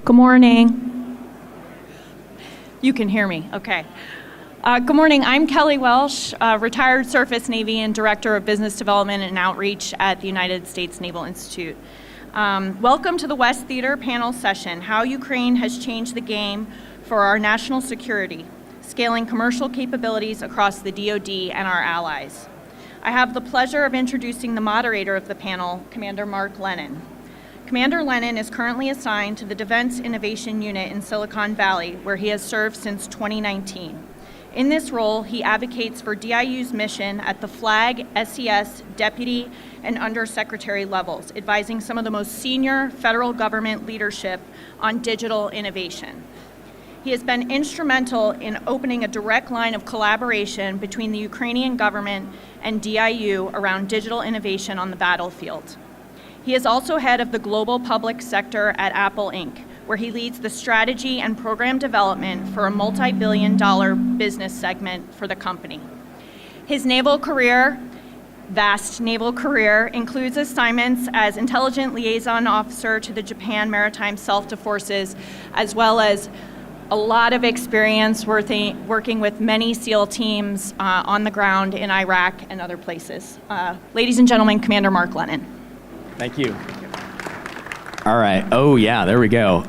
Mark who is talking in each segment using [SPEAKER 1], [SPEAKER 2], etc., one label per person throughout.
[SPEAKER 1] Good morning. You can hear me, okay. Good morning, I'm Kelly Welsh, retired Surface Navy and Director of Business Development and Outreach at the United States Naval Institute. Welcome to the West Theater panel session, How Ukraine Has Changed the Game for Our National Security, Scaling Commercial Capabilities Across the DoD and Our Allies. I have the pleasure of introducing the moderator of the panel, Commander Mark Lennon. Commander Lennon is currently assigned to the Defense Innovation Unit in Silicon Valley, where he has served since 2019. In this role, he advocates for DIU's mission at the Flag, SES, Deputy, and Undersecretary levels, advising some of the most senior federal government leadership on digital innovation. He has been instrumental in opening a direct line of collaboration between the Ukrainian government and DIU around digital innovation on the battlefield. He is also head of the global public sector at Apple Inc., where he leads the strategy and program development for a multi-billion-dollar business segment for the company. His vast naval career includes assignments as intelligence liaison officer to the Japan Maritime Self-Defense Forces, as well as a lot of experience working with many SEAL teams on the ground in Iraq and other places. Ladies and gentlemen, Commander Mark Lennon.
[SPEAKER 2] Thank you. All right. Oh, yeah, there we go.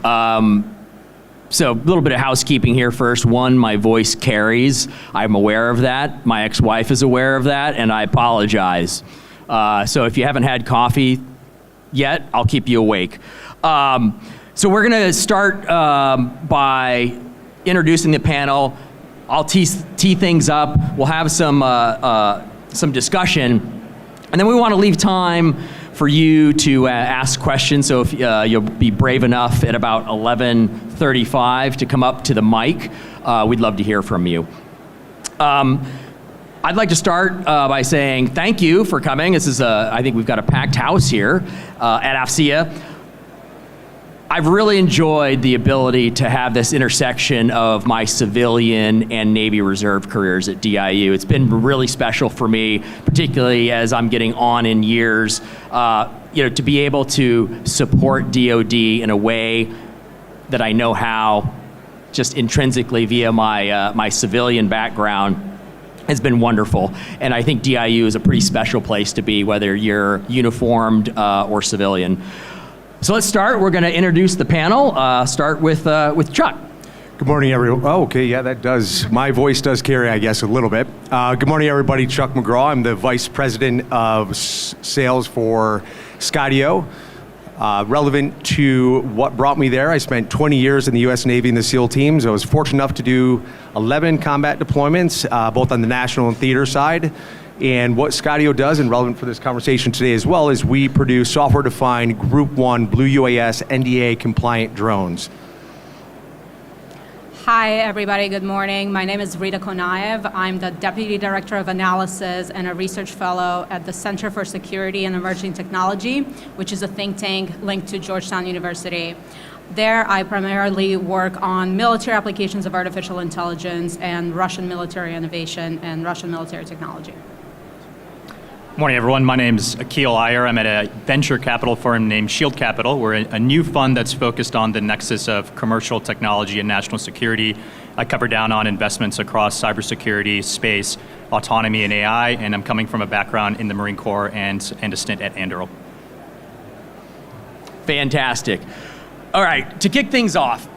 [SPEAKER 2] So a little bit of housekeeping here first. One, my voice carries. I'm aware of that. My ex-wife is aware of that, and I apologize. So if you haven't had coffee yet, I'll keep you awake. So we're going to start by introducing the panel. I'll tee things up. We'll have some discussion, and then we want to leave time for you to ask questions. So if you'll be brave enough at about 11:35 to come up to the mic, we'd love to hear from you. I'd like to start by saying thank you for coming. This is I think we've got a packed house here at AFCEA. I've really enjoyed the ability to have this intersection of my civilian and Navy Reserve careers at DIU. It's been really special for me, particularly as I'm getting on in years, to be able to support DoD in a way that I know how, just intrinsically via my civilian background, has been wonderful. And I think DIU is a pretty special place to be, whether you're uniformed or civilian. So let's start. We're going to introduce the panel. Start with Chuck.
[SPEAKER 3] Good morning, everyone. Oh, okay, yeah, my voice does carry, I guess, a little bit. Good morning, everybody. Chuck McGraw. I'm the Vice President of Sales for Skydio. Relevant to what brought me there, I spent 20 years in the U.S. Navy and the SEAL teams. I was fortunate enough to do 11 combat deployments, both on the national and theater side. And what Skydio does, and relevant for this conversation today as well, is we produce software-defined Group 1 Blue UAS NDA-compliant drones.
[SPEAKER 4] Hi, everybody. Good morning. My name is Rita Konaev. I'm the Deputy Director of Analysis and a Research Fellow at the Center for Security and Emerging Technology, which is a think tank linked to Georgetown University. There, I primarily work on military applications of artificial intelligence and Russian military innovation and Russian military technology.
[SPEAKER 5] Morning, everyone. My name's Akil Iyer. I'm at a venture capital firm named Shield Capital. We're a new fund that's focused on the nexus of commercial technology and national security. I cover down on investments across cybersecurity, space, autonomy, and AI, and I'm coming from a background in the Marine Corps and a stint at Anduril.
[SPEAKER 2] Fantastic. All right, to kick things off,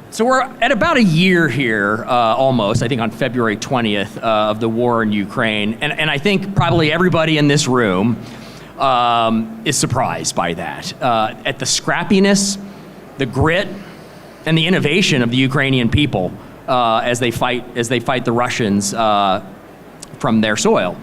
[SPEAKER 2] so we're at about a year here, almost, I think on February 20th, of the war in Ukraine. And I think probably everybody in this room is surprised by that. At the scrappiness, the grit, and the innovation of the Ukrainian people as they fight the Russians from their soil.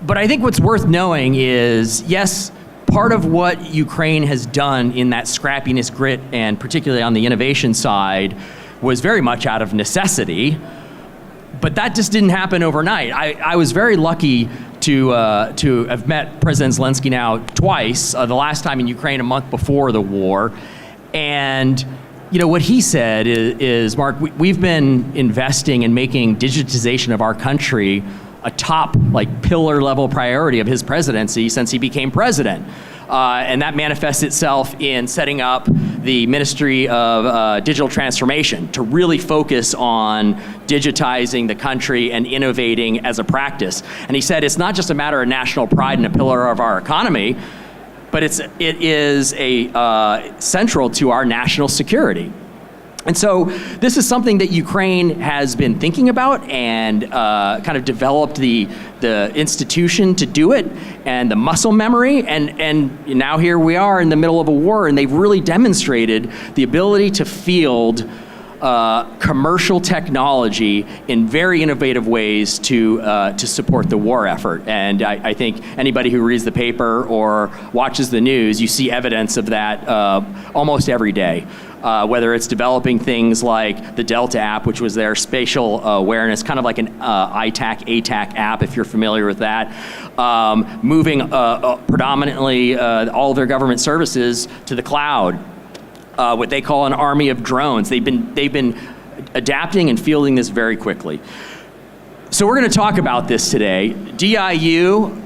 [SPEAKER 2] But I think what's worth knowing is, yes, part of what Ukraine has done in that scrappiness, grit, and particularly on the innovation side was very much out of necessity, but that just didn't happen overnight. I was very lucky to have met President Zelensky now twice, the last time in Ukraine a month before the war, and what he said is, Mark, we've been investing in making digitization of our country a top pillar level priority of his presidency since he became president. And that manifests itself in setting up the Ministry of Digital Transformation to really focus on digitizing the country and innovating as a practice. And he said it's not just a matter of national pride and a pillar of our economy, but it is central to our national security. And so this is something that Ukraine has been thinking about and kind of developed the institution to do it and the muscle memory. And now here we are in the middle of a war, and they've really demonstrated the ability to field commercial technology in very innovative ways to support the war effort. And I think anybody who reads the paper or watches the news, you see evidence of that almost every day. Whether it's developing things like the Delta app, which was their spatial awareness, kind of like an ITAC, ATAC app, if you're familiar with that, moving predominantly all of their government services to the cloud, what they call an army of drones. They've been adapting and fielding this very quickly. So we're going to talk about this today. DIU,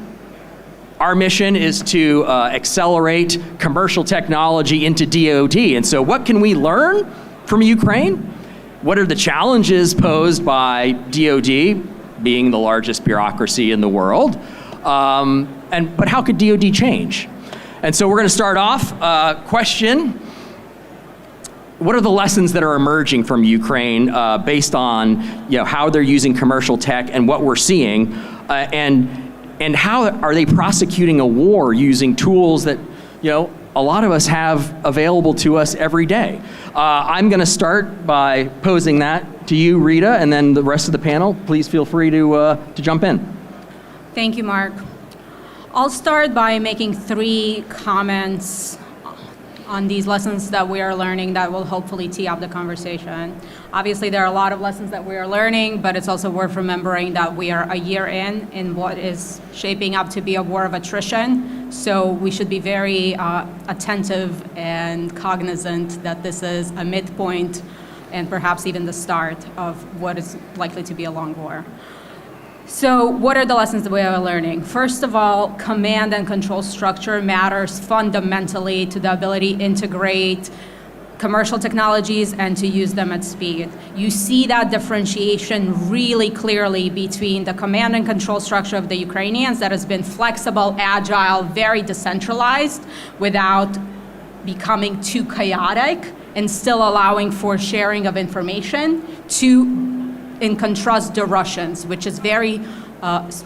[SPEAKER 2] our mission is to accelerate commercial technology into DoD. And so what can we learn from Ukraine? What are the challenges posed by DoD, being the largest bureaucracy in the world? But how could DoD change? And so we're going to start off, question, what are the lessons that are emerging from Ukraine based on how they're using commercial tech and what we're seeing? And how are they prosecuting a war using tools that, a lot of us have available to us every day? I'm going to start by posing that to you, Rita, and then the rest of the panel, please feel free to jump in.
[SPEAKER 4] Thank you, Mark. I'll start by making 3 comments on these lessons that we are learning that will hopefully tee up the conversation. Obviously, there are a lot of lessons that we are learning, but it's also worth remembering that we are a year in what is shaping up to be a war of attrition. So we should be very attentive and cognizant that this is a midpoint and perhaps even the start of what is likely to be a long war. So what are the lessons that we are learning? First of all, command and control structure matters fundamentally to the ability to integrate commercial technologies and to use them at speed. You see that differentiation really clearly between the command and control structure of the Ukrainians that has been flexible, agile, very decentralized without becoming too chaotic and still allowing for sharing of information, to in contrast, the Russians, which is very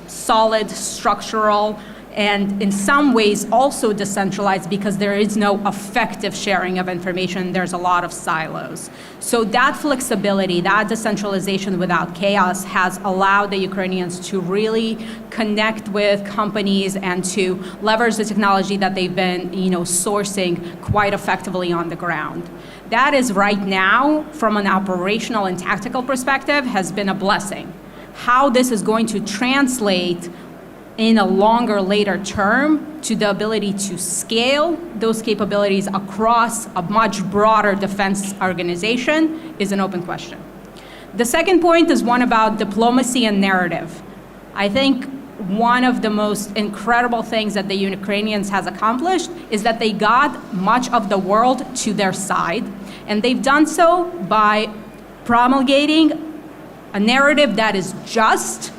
[SPEAKER 4] solid, structural, and in some ways also decentralized because there is no effective sharing of information. There's a lot of silos. So that flexibility, that decentralization without chaos has allowed the Ukrainians to really connect with companies and to leverage the technology that they've been, sourcing quite effectively on the ground. That is right now, from an operational and tactical perspective, has been a blessing. How this is going to translate in a longer, later term to the ability to scale those capabilities across a much broader defense organization is an open question. The second point is one about diplomacy and narrative. I think one of the most incredible things that the Ukrainians has accomplished is that they got much of the world to their side, and they've done so by promulgating a narrative that is just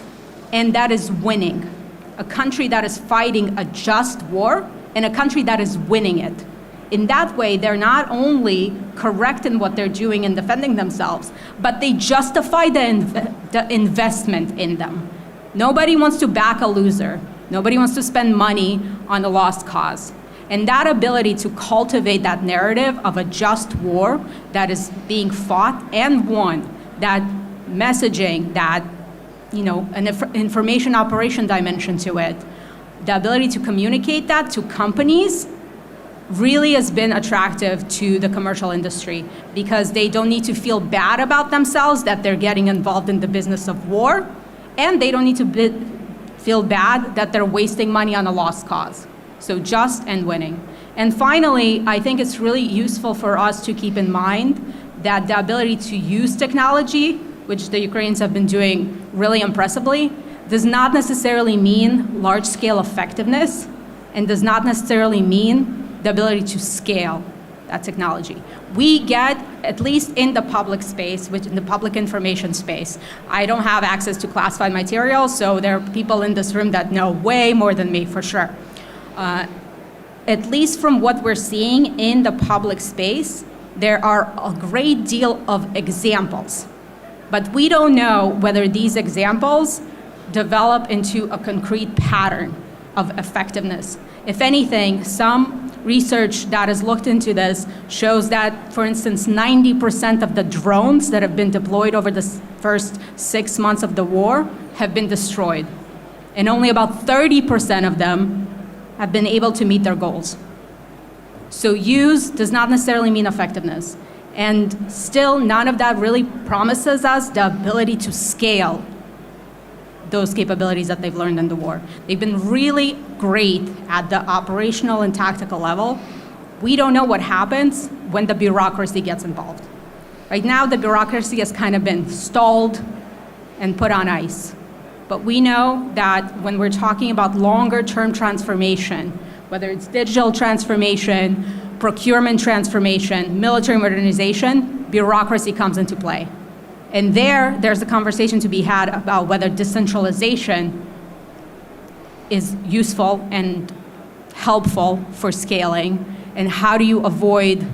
[SPEAKER 4] and that is winning. A country that is fighting a just war and a country that is winning it. In that way, they're not only correct in what they're doing and defending themselves, but they justify the investment in them. Nobody wants to back a loser. Nobody wants to spend money on a lost cause. And that ability to cultivate that narrative of a just war that is being fought and won, that messaging, that an information operation dimension to it, the ability to communicate that to companies really has been attractive to the commercial industry because they don't need to feel bad about themselves that they're getting involved in the business of war, and they don't need to feel bad that they're wasting money on a lost cause. So just and winning. And finally, I think it's really useful for us to keep in mind that the ability to use technology, which the Ukrainians have been doing really impressively, does not necessarily mean large-scale effectiveness and does not necessarily mean the ability to scale. that technology. We get, at least in the public space, which in the public information space, I don't have access to classified materials, so there are people in this room that know way more than me for sure. At least from what we're seeing in the public space, there are a great deal of examples, but we don't know whether these examples develop into a concrete pattern of effectiveness. If anything, some research that has looked into this shows that, for instance, 90% of the drones that have been deployed over the first 6 months of the war have been destroyed, and only about 30% of them have been able to meet their goals. So use does not necessarily mean effectiveness, and still none of that really promises us the ability to scale those capabilities that they've learned in the war. They've been really great at the operational and tactical level. We don't know what happens when the bureaucracy gets involved. Right now, the bureaucracy has kind of been stalled and put on ice. But we know that when we're talking about longer-term transformation, whether it's digital transformation, procurement transformation, military modernization, bureaucracy comes into play. And there's a conversation to be had about whether decentralization is useful and helpful for scaling, and how do you avoid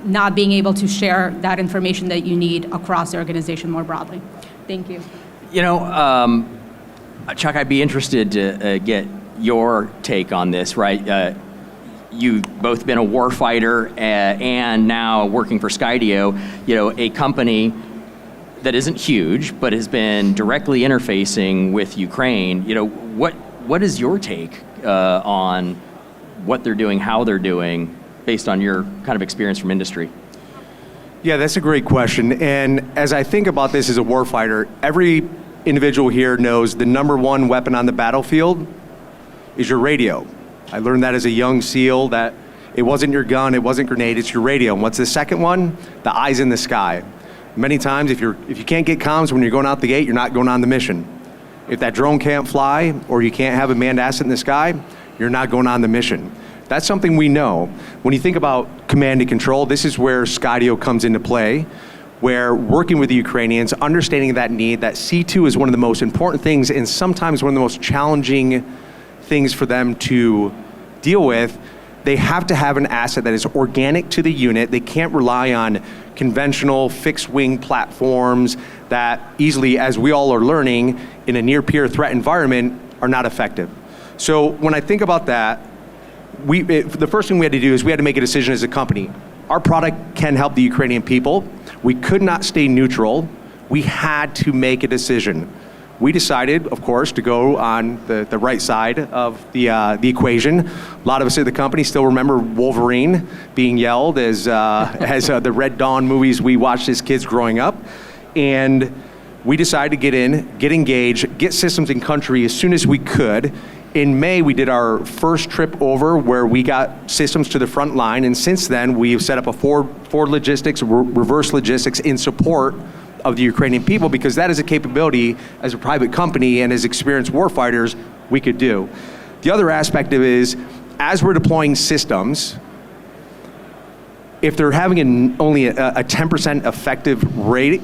[SPEAKER 4] not being able to share that information that you need across the organization more broadly. Thank you.
[SPEAKER 2] You know, Chuck, I'd be interested to get your take on this, right? You've both been a warfighter and now working for Skydio, you know, a company that isn't huge, but has been directly interfacing with Ukraine. You know, what is your take on what they're doing, how they're doing, based on your kind of experience from industry?
[SPEAKER 3] Yeah, that's a great question. And as I think about this as a warfighter, every individual here knows the number one weapon on the battlefield is your radio. I learned that as a young SEAL, that it wasn't your gun, it wasn't grenade, it's your radio. And what's the second one? The eyes in the sky. Many times, if you can't get comms when you're going out the gate, you're not going on the mission. If that drone can't fly, or you can't have a manned asset in the sky, you're not going on the mission. That's something we know. When you think about command and control, this is where Skydio comes into play, where working with the Ukrainians, understanding that need, that C2 is one of the most important things and sometimes one of the most challenging things for them to deal with. They have to have an asset that is organic to the unit. They can't rely on conventional fixed-wing platforms that easily, as we all are learning, in a near-peer threat environment, are not effective. So when I think about that, the first thing we had to do is we had to make a decision as a company. Our product can help the Ukrainian people. We could not stay neutral. We had to make a decision. We decided, of course, to go on the right side of the equation. A lot of us at the company still remember Wolverine being yelled as the Red Dawn movies we watched as kids growing up. And we decided to get in, get engaged, get systems in country as soon as we could. In May, we did our first trip over where we got systems to the front line. And since then, we've set up a forward logistics, reverse logistics in support of the Ukrainian people, because that is a capability as a private company and as experienced warfighters we could do. The other aspect of it is, as we're deploying systems, if they're having only a 10% effective rate,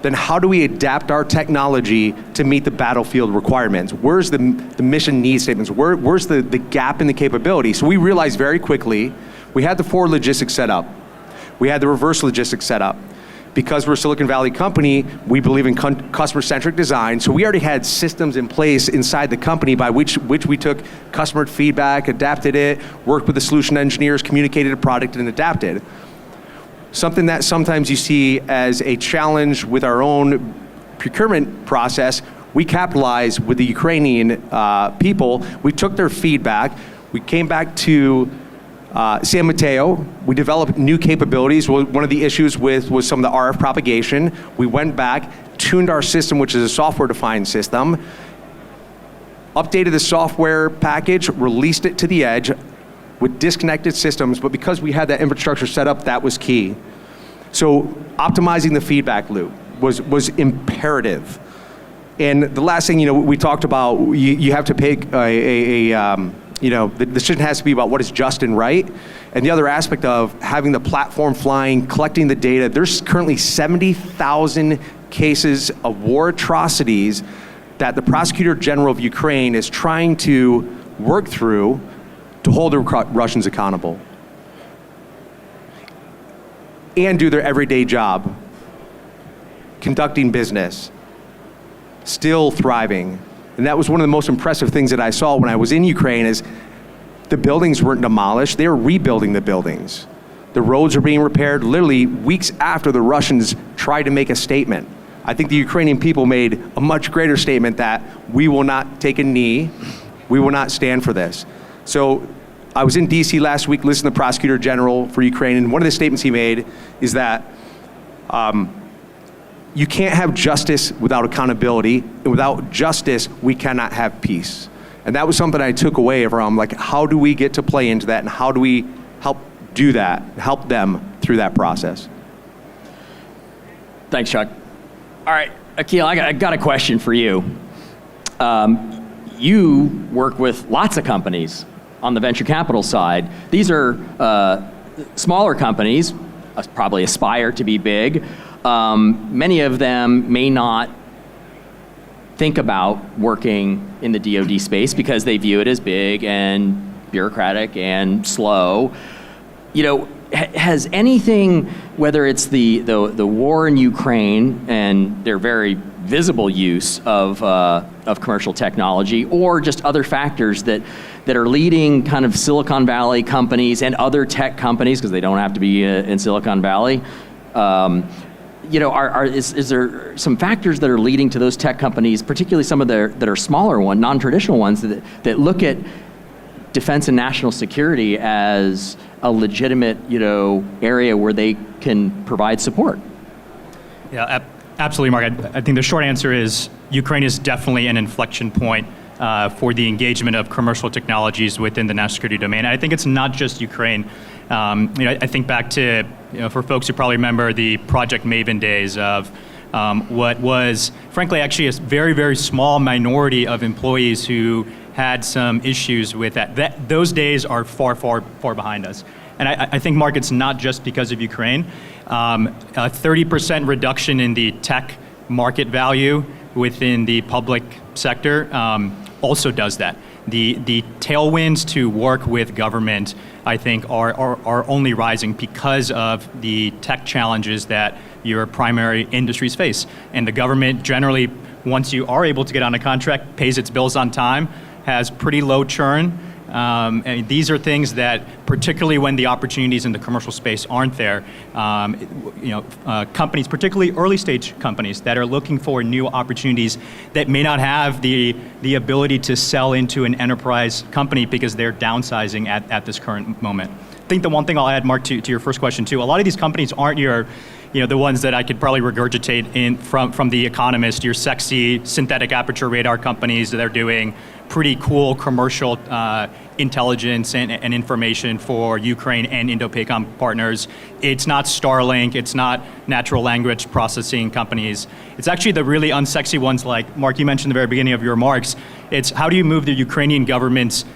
[SPEAKER 3] then how do we adapt our technology to meet the battlefield requirements? Where's the mission need statements? Where's the gap in the capability? So we realized very quickly, we had the forward logistics set up. We had the reverse logistics set up. Because we're a Silicon Valley company, we believe in customer-centric design, so we already had systems in place inside the company by which we took customer feedback, adapted it, worked with the solution engineers, communicated a product, and adapted. Something that sometimes you see as a challenge with our own procurement process, we capitalized with the Ukrainian people. We took their feedback, we came back to San Mateo, we developed new capabilities. One of the issues was some of the RF propagation. We went back, tuned our system, which is a software-defined system, updated the software package, released it to the edge with disconnected systems, but because we had that infrastructure set up, that was key. So optimizing the feedback loop was imperative. And the last thing, we talked about, you have to pick the decision has to be about what is just and right. And the other aspect of having the platform flying, collecting the data, there's currently 70,000 cases of war atrocities that the Prosecutor General of Ukraine is trying to work through to hold the Russians accountable and do their everyday job, conducting business, still thriving. And that was one of the most impressive things that I saw when I was in Ukraine is the buildings weren't demolished, they were rebuilding the buildings. The roads are being repaired literally weeks after the Russians tried to make a statement. I think the Ukrainian people made a much greater statement that we will not take a knee, we will not stand for this. So I was in DC last week listening to the Prosecutor General for Ukraine, and one of the statements he made is that you can't have justice without accountability, and without justice, we cannot have peace. And that was something I took away from, like, how do we get to play into that, and how do we help do that, help them through that process?
[SPEAKER 2] Thanks, Chuck. All right, Akil, I got a question for you. You work with lots of companies on the venture capital side. These are smaller companies, probably aspire to be big. Many of them may not think about working in the DoD space because they view it as big and bureaucratic and slow. You know, has anything, whether it's the war in Ukraine and their very visible use of commercial technology, or just other factors that are leading kind of Silicon Valley companies and other tech companies, because they don't have to be in Silicon Valley, you know, is there some factors that are leading to those tech companies, particularly some of that are smaller ones, non-traditional ones, that look at defense and national security as a legitimate, you know, area where they can provide support?
[SPEAKER 5] Yeah, absolutely, Mark. I think the short answer is Ukraine is definitely an inflection point for the engagement of commercial technologies within the national security domain. And I think it's not just Ukraine. You know, I think back to, you know, for folks who probably remember the Project Maven days of what was, frankly, actually a very, very small minority of employees who had some issues with that. Those days are far, far, far behind us. And I think, Mark, it's not just because of Ukraine. A 30% reduction in the tech market value within the public sector also does that. The tailwinds to work with government, I think, are only rising because of the tech challenges that your primary industries face. And the government generally, once you are able to get on a contract, pays its bills on time, has pretty low churn. And these are things that, particularly when the opportunities in the commercial space aren't there, companies, particularly early stage companies that are looking for new opportunities that may not have the ability to sell into an enterprise company because they're downsizing at this current moment. I think the one thing I'll add, Mark, to your first question too, a lot of these companies aren't the ones that I could probably regurgitate from The Economist, your sexy synthetic aperture radar companies that are doing pretty cool commercial intelligence and information for Ukraine and Indo-PACOM partners. It's not Starlink, it's not natural language processing companies. It's actually the really unsexy ones, like, Mark, you mentioned at the very beginning of your remarks. It's how do you move the Ukrainian government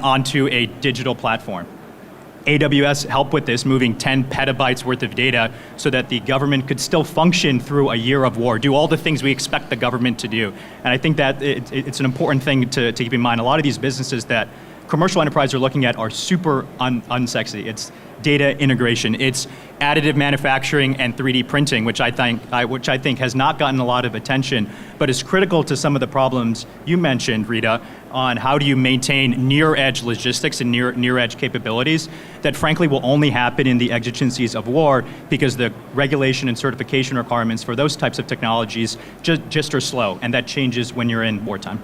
[SPEAKER 5] onto a digital platform? AWS helped with this, moving 10 petabytes worth of data so that the government could still function through a year of war, do all the things we expect the government to do. And I think that it's an important thing to keep in mind. A lot of these businesses that commercial enterprises are looking at are super unsexy. It's data integration, it's additive manufacturing and 3D printing, which I think has not gotten a lot of attention, but is critical to some of the problems you mentioned, Rita, on how do you maintain near-edge logistics and near-edge capabilities that frankly will only happen in the exigencies of war because the regulation and certification requirements for those types of technologies just are slow, and that changes when you're in wartime.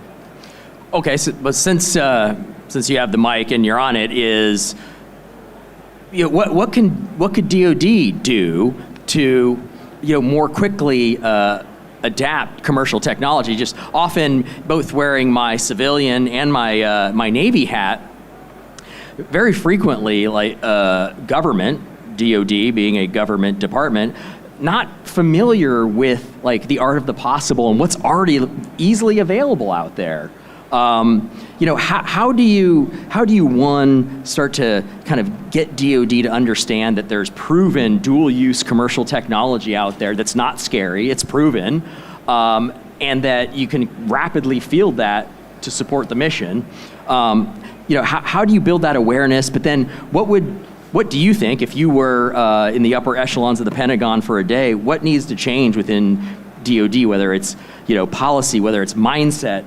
[SPEAKER 2] Okay, but since you have the mic and you're on it, what could DoD do to more quickly adapt commercial technology? Just often both wearing my civilian and my Navy hat, very frequently, like government, DoD being a government department, not familiar with like the art of the possible and what's already easily available out there. How do you one start to kind of get DoD to understand that there's proven dual-use commercial technology out there that's not scary, it's proven, and that you can rapidly field that to support the mission? How do you build that awareness? But then, what do you think, if you were in the upper echelons of the Pentagon for a day, what needs to change within DoD, whether it's policy, whether it's mindset,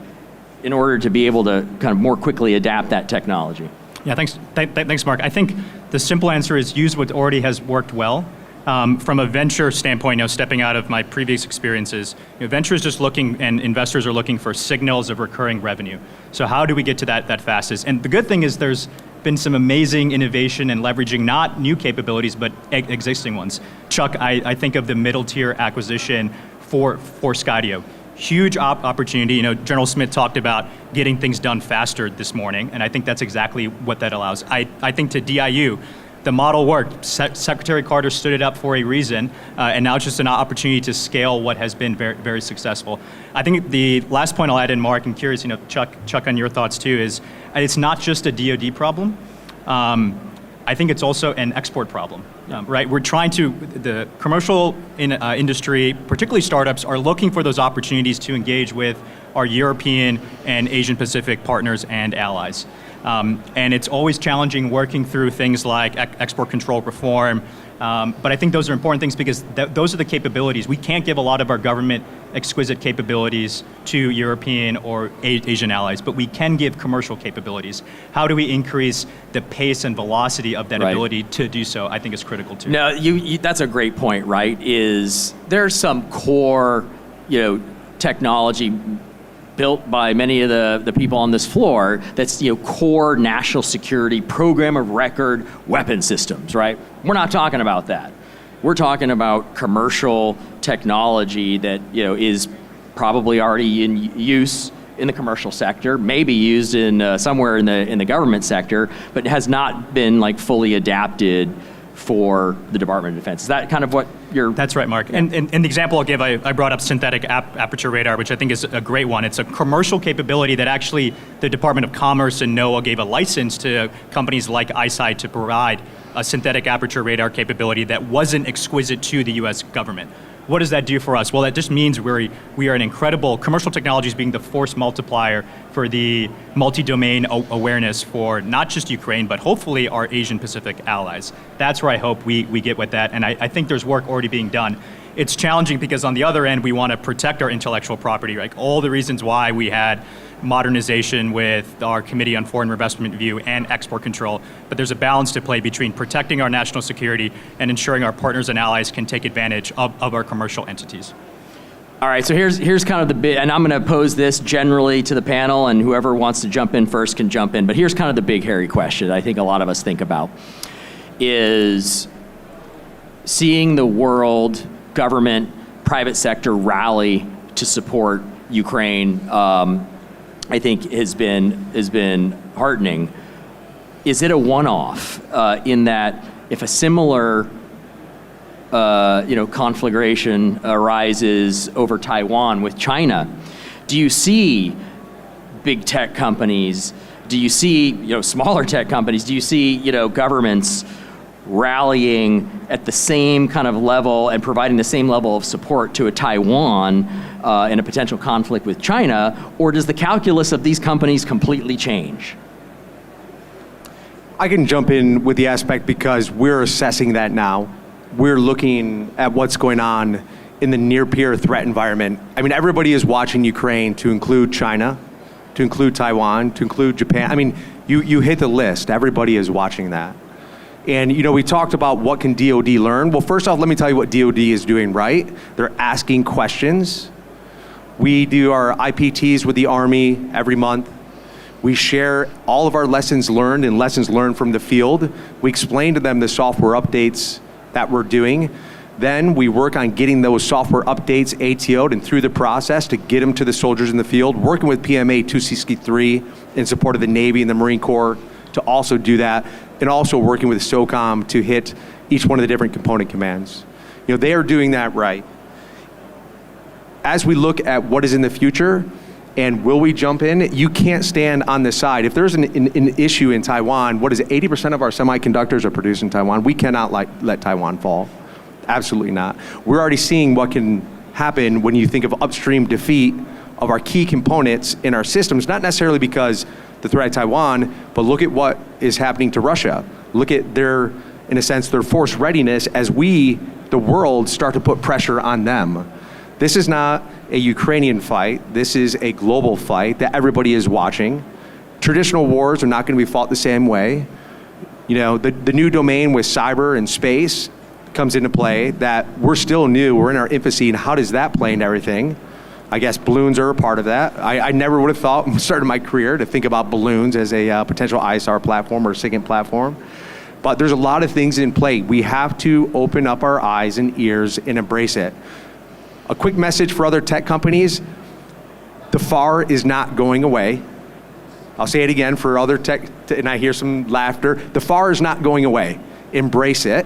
[SPEAKER 2] in order to be able to kind of more quickly adapt that technology?
[SPEAKER 5] Yeah, thanks, Mark. I think the simple answer is use what already has worked well. From a venture standpoint, stepping out of my previous experiences, venture is just looking, and investors are looking for signals of recurring revenue. So how do we get to that fastest? And the good thing is there's been some amazing innovation and leveraging not new capabilities, but existing ones. Chuck, I think of the middle tier acquisition for Skydio. Huge opportunity. General Smith talked about getting things done faster this morning, and I think that's exactly what that allows. I think to DIU, the model worked. Secretary Carter stood it up for a reason, and now it's just an opportunity to scale what has been very, very successful. I think the last point I'll add in, Mark, and curious, Chuck, on your thoughts too, is it's not just a DoD problem. I think it's also an export problem, right? We're trying to, the commercial industry, particularly startups, are looking for those opportunities to engage with our European and Asian Pacific partners and allies. And it's always challenging working through things like export control reform. But I think those are important things because those are the capabilities. We can't give a lot of our government exquisite capabilities to European or Asian allies, but we can give commercial capabilities. How do we increase the pace and velocity of that ability to do so, I think is critical too.
[SPEAKER 2] No, that's a great point, right? There's some core, technology built by many of the people on this floor that's core national security program of record weapon systems, right? We're not talking about that. We're talking about commercial technology that is probably already in use in the commercial sector, maybe used in somewhere in the government sector, but has not been fully adapted for the Department of Defense. Is that kind of what you're...
[SPEAKER 5] That's right, Mark. And the example I'll give, I brought up synthetic aperture radar, which I think is a great one. It's a commercial capability that actually the Department of Commerce and NOAA gave a license to companies like ICEYE to provide a synthetic aperture radar capability that wasn't exquisite to the US government. What does that do for us? Well, that just means we are an incredible, commercial technologies being the force multiplier for the multi-domain awareness for not just Ukraine, but hopefully our Asian Pacific allies. That's where I hope we get with that, and I think there's work already being done. It's challenging because on the other end, we want to protect our intellectual property, right? All the reasons why we had modernization with our Committee on Foreign Investment Review and export control, but there's a balance to play between protecting our national security and ensuring our partners and allies can take advantage of our commercial entities.
[SPEAKER 2] All right, so here's kind of the big, and I'm going to pose this generally to the panel, and whoever wants to jump in first can jump in, but here's kind of the big hairy question I think a lot of us think about, is seeing the world, government, private sector rally to support Ukraine, I think has been heartening. Is it a one-off in that if a similar conflagration arises over Taiwan with China, do you see big tech companies, do you see smaller tech companies, do you see governments rallying at the same kind of level and providing the same level of support to a Taiwan in a potential conflict with China, or does the calculus of these companies completely change?
[SPEAKER 3] I can jump in with the aspect because we're assessing that now. We're looking at what's going on in the near-peer threat environment. I mean, everybody is watching Ukraine, to include China, to include Taiwan, to include Japan. I mean, you hit the list. Everybody is watching that. And we talked about what can DoD learn. Well, first off, let me tell you what DoD is doing right. They're asking questions. We do our IPTs with the Army every month. We share all of our lessons learned and lessons learned from the field. We explain to them the software updates that we're doing. Then we work on getting those software updates ATO'd and through the process to get them to the soldiers in the field, working with PMA 263 in support of the Navy and the Marine Corps to also do that, and also working with SOCOM to hit each one of the different component commands. They are doing that right. As we look at what is in the future, And will we jump in? You can't stand on this side. If there's an issue in Taiwan, what is it, 80% of our semiconductors are produced in Taiwan. We cannot let Taiwan fall. Absolutely not. We're already seeing what can happen when you think of upstream defeat of our key components in our systems, not necessarily because the threat of Taiwan, but look at what is happening to Russia. Look at their, in a sense, their force readiness as we, the world, start to put pressure on them. This is not a Ukrainian fight. This is a global fight that everybody is watching. Traditional wars are not going to be fought the same way. You know, the new domain with cyber and space comes into play that we're still new. We're in our infancy, and how does that play into everything? I guess balloons are a part of that. I never would have thought, when I started my career, to think about balloons as a potential ISR platform or SIGINT platform. But there's a lot of things in play. We have to open up our eyes and ears and embrace it. A quick message for other tech companies: the FAR is not going away. I'll say it again for other tech, and I hear some laughter. The FAR is not going away. Embrace it.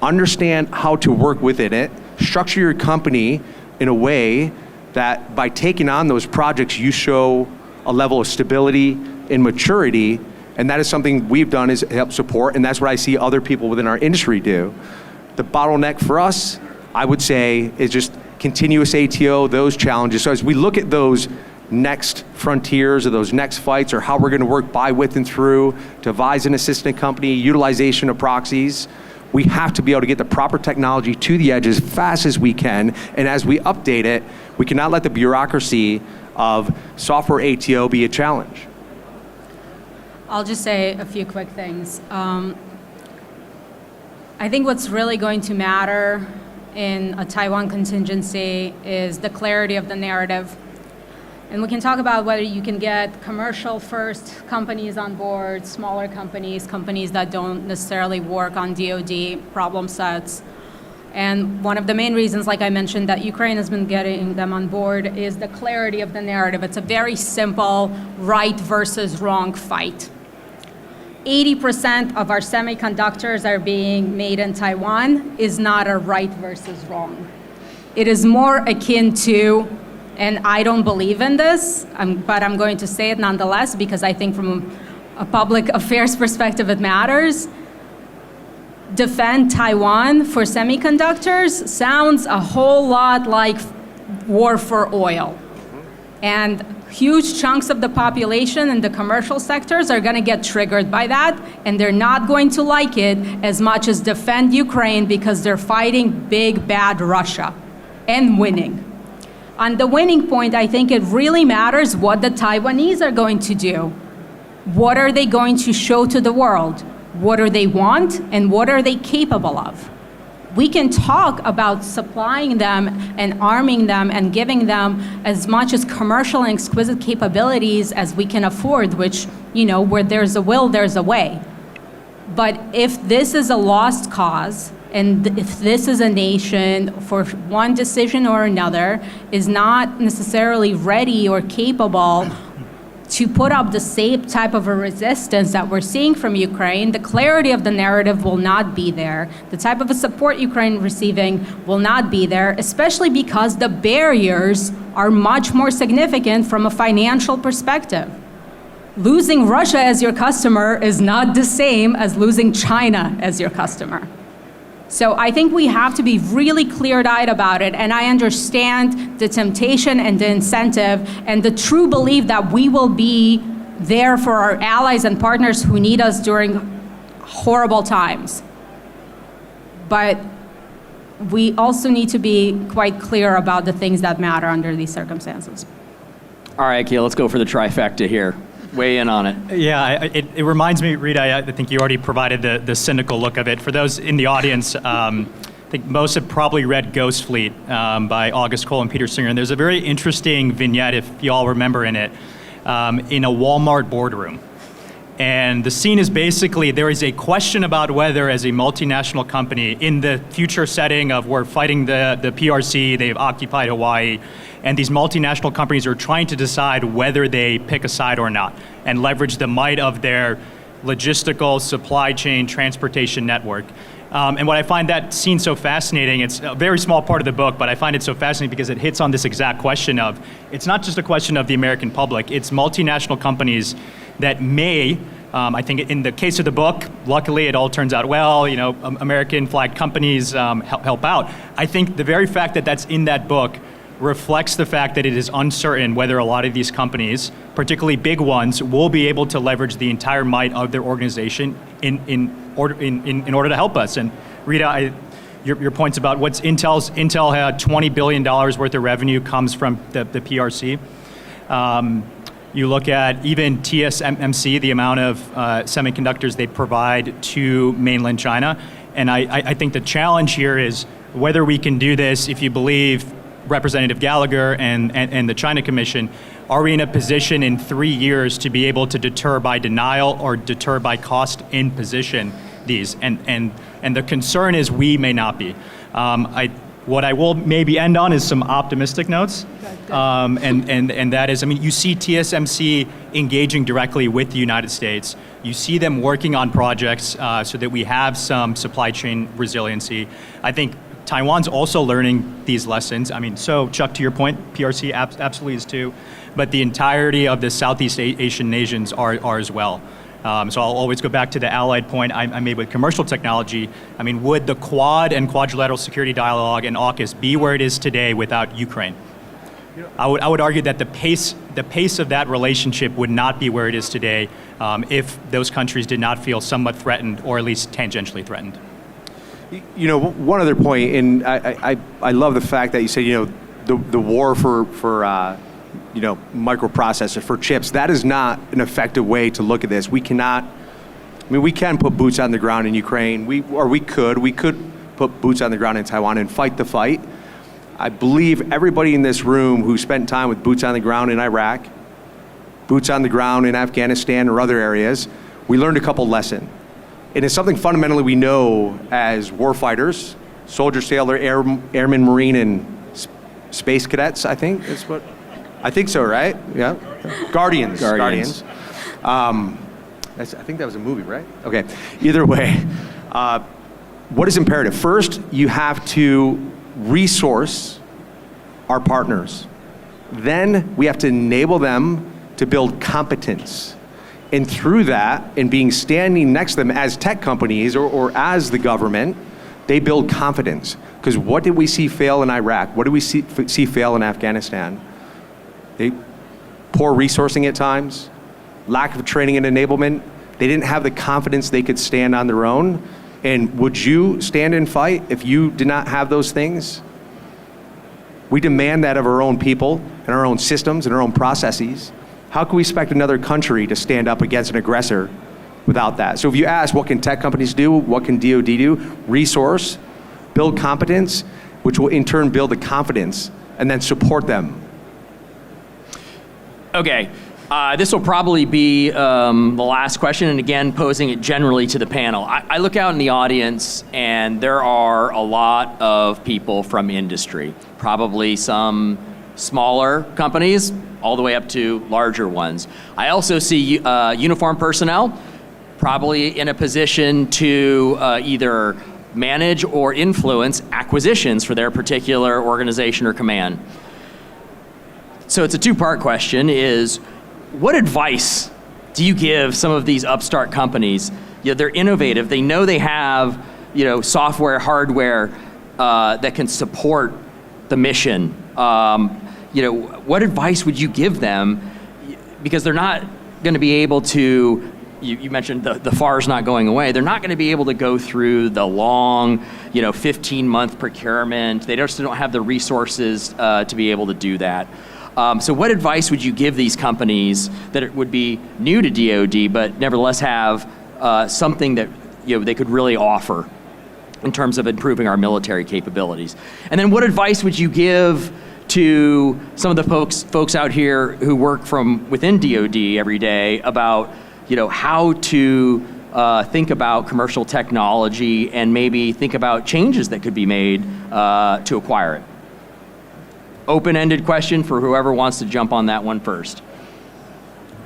[SPEAKER 3] Understand how to work within it. Structure your company in a way that by taking on those projects, you show a level of stability and maturity, and that is something we've done, is help support, and that's what I see other people within our industry do. The bottleneck for us, I would say, is just continuous ATO, those challenges. So as we look at those next frontiers or those next fights, or how we're going to work by, with, and through to advise an assistant company, utilization of proxies, we have to be able to get the proper technology to the edge as fast as we can. And as we update it, we cannot let the bureaucracy of software ATO be a challenge.
[SPEAKER 4] I'll just say a few quick things. I think what's really going to matter in a Taiwan contingency is the clarity of the narrative. And we can talk about whether you can get commercial first companies on board, smaller companies, companies that don't necessarily work on DoD problem sets. And one of the main reasons, like I mentioned, that Ukraine has been getting them on board is the clarity of the narrative. It's a very simple right versus wrong fight. 80% of our semiconductors are being made in Taiwan is not a right versus wrong. It is more akin to, and I don't believe in this, but I'm going to say it nonetheless because I think from a public affairs perspective it matters. Defend Taiwan for semiconductors sounds a whole lot like war for oil. And huge chunks of the population in the commercial sectors are going to get triggered by that, and they're not going to like it as much as defend Ukraine because they're fighting big, bad Russia and winning. On the winning point, I think it really matters what the Taiwanese are going to do. What are they going to show to the world? What do they want, and what are they capable of? We can talk about supplying them and arming them and giving them as much as commercial and exquisite capabilities as we can afford, which, you know, where there's a will, there's a way. But if this is a lost cause, and if this is a nation for one decision or another is not necessarily ready or capable to put up the same type of a resistance that we're seeing from Ukraine, the clarity of the narrative will not be there. The type of a support Ukraine receiving will not be there, especially because the barriers are much more significant from a financial perspective. Losing Russia as your customer is not the same as losing China as your customer. So I think we have to be really clear-eyed about it, and I understand the temptation and the incentive and the true belief that we will be there for our allies and partners who need us during horrible times. But we also need to be quite clear about the things that matter under these circumstances.
[SPEAKER 2] All right, Akil, let's go for the trifecta here. Weigh in on it.
[SPEAKER 5] Yeah, it reminds me, Rita, I think you already provided the cynical look of it. For those in the audience, I think most have probably read Ghost Fleet by August Cole and Peter Singer. And there's a very interesting vignette, if you all remember in it, in a Walmart boardroom. And the scene is basically, there is a question about whether as a multinational company in the future setting of we're fighting the PRC, they've occupied Hawaii, and these multinational companies are trying to decide whether they pick a side or not and leverage the might of their logistical supply chain transportation network. And what I find that scene so fascinating, it's a very small part of the book, but I find it so fascinating because it hits on this exact question of, it's not just a question of the American public, it's multinational companies that may, I think in the case of the book, luckily it all turns out well, American flag companies help out. I think the very fact that that's in that book reflects the fact that it is uncertain whether a lot of these companies, particularly big ones, will be able to leverage the entire might of their organization in order to help us. And Rita, your points about what's Intel had $20 billion worth of revenue comes from the PRC. You look at even TSMC, the amount of semiconductors they provide to mainland China. And I think the challenge here is whether we can do this, if you believe Representative Gallagher and the China Commission, are we in a position in 3 years to be able to deter by denial or deter by cost in position these? And the concern is we may not be. What I will maybe end on is some optimistic notes. And that is, you see TSMC engaging directly with the United States. You see them working on projects so that we have some supply chain resiliency. I think Taiwan's also learning these lessons. So Chuck, to your point, PRC absolutely is too, but the entirety of the Southeast Asian nations are as well. So I'll always go back to the allied point I made with commercial technology. Would the Quad and Quadrilateral Security Dialogue and AUKUS be where it is today without Ukraine? I would argue that the pace of that relationship would not be where it is today if those countries did not feel somewhat threatened, or at least tangentially threatened.
[SPEAKER 3] One other point, and I love the fact that you said, the war for microprocessors, for chips, that is not an effective way to look at this. We cannot, we can put boots on the ground in Ukraine, we could put boots on the ground in Taiwan and fight the fight. I believe everybody in this room who spent time with boots on the ground in Iraq, boots on the ground in Afghanistan or other areas, we learned a couple lessons. And it's something fundamentally we know as warfighters, soldier, sailor, airman, marine, and space cadets, I think is what, I think so, right? Yeah. Guardians. I think that was a movie, right? Okay. Either way, what is imperative? First, you have to resource our partners. Then we have to enable them to build competence. And through that, and standing next to them as tech companies or as the government, they build confidence. Because what did we see fail in Iraq? What did we see fail in Afghanistan? Poor resourcing at times, lack of training and enablement. They didn't have the confidence they could stand on their own. And would you stand and fight if you did not have those things? We demand that of our own people and our own systems and our own processes. How can we expect another country to stand up against an aggressor without that? So if you ask, what can tech companies do? What can DoD do? Resource, build competence, which will in turn build the confidence, and then support them.
[SPEAKER 2] Okay, this will probably be the last question, and again, posing it generally to the panel. I look out in the audience, and there are a lot of people from industry, probably some smaller companies, all the way up to larger ones. I also see uniformed personnel, probably in a position to either manage or influence acquisitions for their particular organization or command. So it's a two-part question, is what advice do you give some of these upstart companies? They're innovative, they know they have software, hardware that can support the mission. What advice would you give them? Because they're not going to be able to, you mentioned the FAR's not going away, they're not going to be able to go through the long, 15-month procurement. They just don't have the resources to be able to do that. So what advice would you give these companies that would be new to DoD, but nevertheless have something that they could really offer in terms of improving our military capabilities? And then what advice would you give to some of the folks out here who work from within DoD every day about how to think about commercial technology and maybe think about changes that could be made to acquire it? Open-ended question for whoever wants to jump on that one first.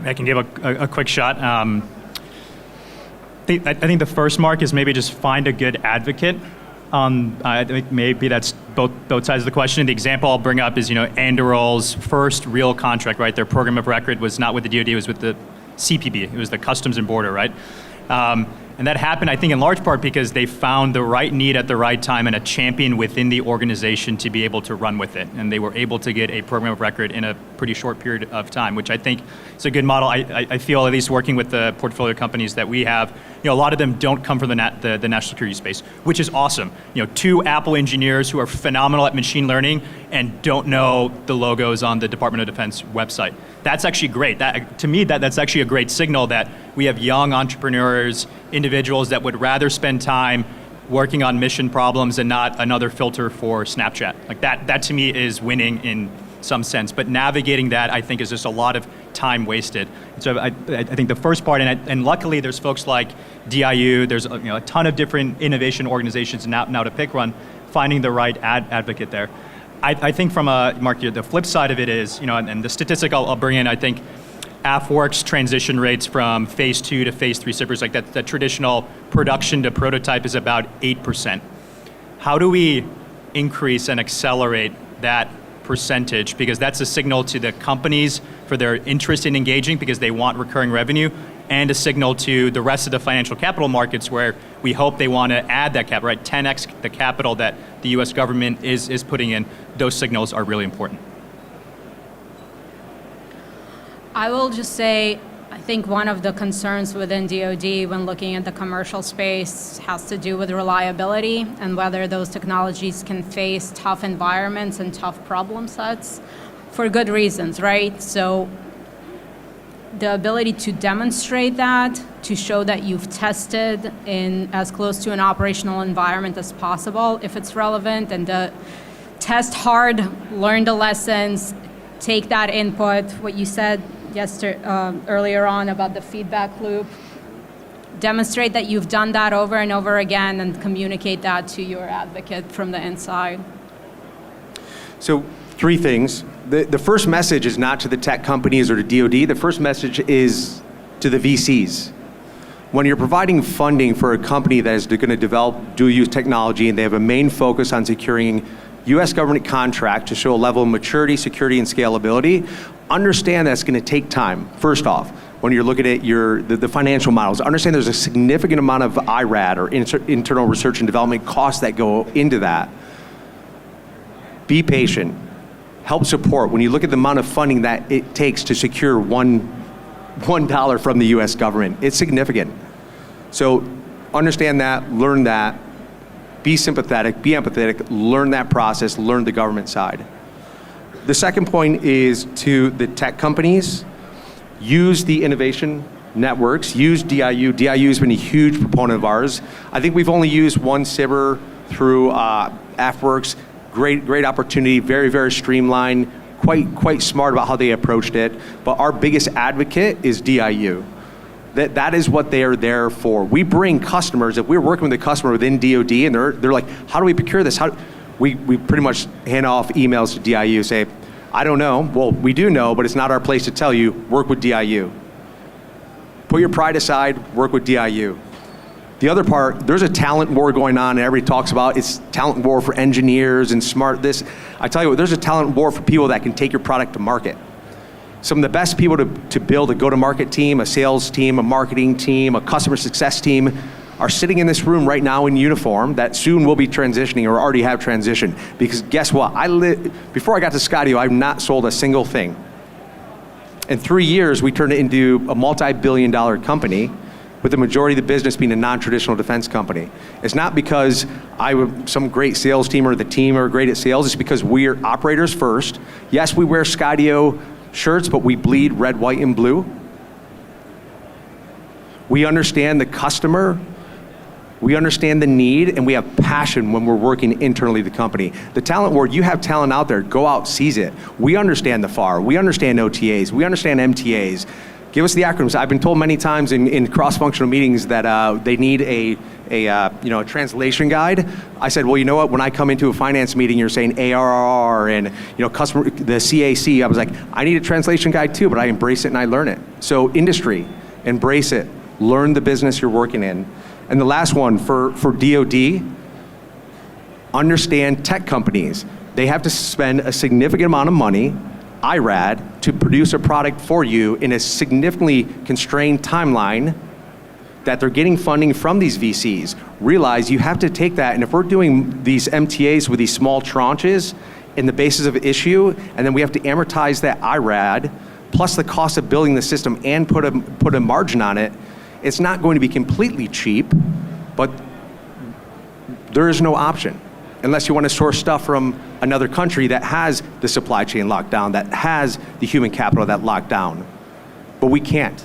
[SPEAKER 5] I can give a quick shot. I think the first mark is maybe just find a good advocate. I think maybe that's both sides of the question. The example I'll bring up is, Anduril's first real contract, right? Their program of record was not with the DoD, it was with the CPB. It was the Customs and Border, right? And that happened, I think, in large part because they found the right need at the right time and a champion within the organization to be able to run with it. And they were able to get a program of record in a pretty short period of time, which I think is a good model. I feel, at least working with the portfolio companies that we have, a lot of them don't come from the national security space, which is awesome. 2 Apple engineers who are phenomenal at machine learning and don't know the logos on the Department of Defense website. That's actually great. To me, that's actually a great signal that we have young entrepreneurs, individuals that would rather spend time working on mission problems and not another filter for Snapchat. Like that to me is winning in some sense. But navigating that, I think, is just a lot of time wasted. So I think the first part, and luckily there's folks like DIU, there's a ton of different innovation organizations now to pick one, finding the right advocate there. I think from Mark, the flip side of it is, and the statistic I'll bring in, I think AFWERX transition rates from phase 2 to phase 3 shippers, like that traditional production to prototype, is about 8%. How do we increase and accelerate that percentage? Because that's a signal to the companies for their interest in engaging because they want recurring revenue, and a signal to the rest of the financial capital markets where we hope they want to add that capital, right? 10x the capital that the US government is putting in. Those signals are really important.
[SPEAKER 4] I will just say, I think one of the concerns within DoD when looking at the commercial space has to do with reliability and whether those technologies can face tough environments and tough problem sets for good reasons, right? So the ability to demonstrate that, to show that you've tested in as close to an operational environment as possible, if it's relevant, and test hard, learn the lessons, take that input, what you said earlier on about the feedback loop, demonstrate that you've done that over and over again and communicate that to your advocate from the inside.
[SPEAKER 3] So 3 things. The first message is not to the tech companies or to DoD. The first message is to the VCs. When you're providing funding for a company that is going to develop dual-use technology and they have a main focus on securing U.S. government contract to show a level of maturity, security, and scalability, understand that's going to take time. First off, when you're looking at the financial models, understand there's a significant amount of IRAD or internal research and development costs that go into that. Be patient. Help support. When you look at the amount of funding that it takes to secure $1 from the U.S. government, it's significant. So understand that, learn that, be sympathetic, be empathetic, learn that process, learn the government side. The second point is to the tech companies. Use the innovation networks, use DIU. DIU has been a huge proponent of ours. I think we've only used one SBIR through AFWERX. Great opportunity, very, very streamlined, quite smart about how they approached it. But our biggest advocate is DIU. That is what they are there for. We bring customers, if we're working with a customer within DoD and they're like, how do we procure this? We pretty much hand off emails to DIU, say, I don't know. Well, we do know, but it's not our place to tell you. Work with DIU. Put your pride aside, work with DIU. The other part, there's a talent war going on, and everybody talks about it's talent war for engineers and smart this. I tell you what, there's a talent war for people that can take your product to market. Some of the best people to build a go-to-market team, a sales team, a marketing team, a customer success team are sitting in this room right now in uniform that soon will be transitioning or already have transitioned. Because guess what? Before I got to Skydio, I've not sold a single thing. In 3 years, we turned it into a multi-billion-dollar company, with the majority of the business being a non-traditional defense company. It's not because I'm some great sales team or the team are great at sales, it's because we're operators first. Yes, we wear Skydio shirts, but we bleed red, white, and blue. We understand the customer, we understand the need, and we have passion when we're working internally the company. The talent war, you have talent out there, go out, seize it. We understand the FAR, we understand OTAs, we understand MTAs. Give us the acronyms. I've been told many times in cross-functional meetings that they need a translation guide. I said, well, you know what? When I come into a finance meeting, you're saying ARR and the CAC. I was like, I need a translation guide too, but I embrace it and I learn it. So industry, embrace it. learn the business you're working in. And the last one, for DoD, understand tech companies. They have to spend a significant amount of money, IRAD, to produce a product for you in a significantly constrained timeline that they're getting funding from these VCs. Realize you have to take that, and if we're doing these MTAs with these small tranches in the basis of issue, and then we have to amortize that IRAD, plus the cost of building the system and put a margin on it, it's not going to be completely cheap, but there is no option. Unless you want to source stuff from another country that has the supply chain locked down, that has the human capital that locked down. But we can't.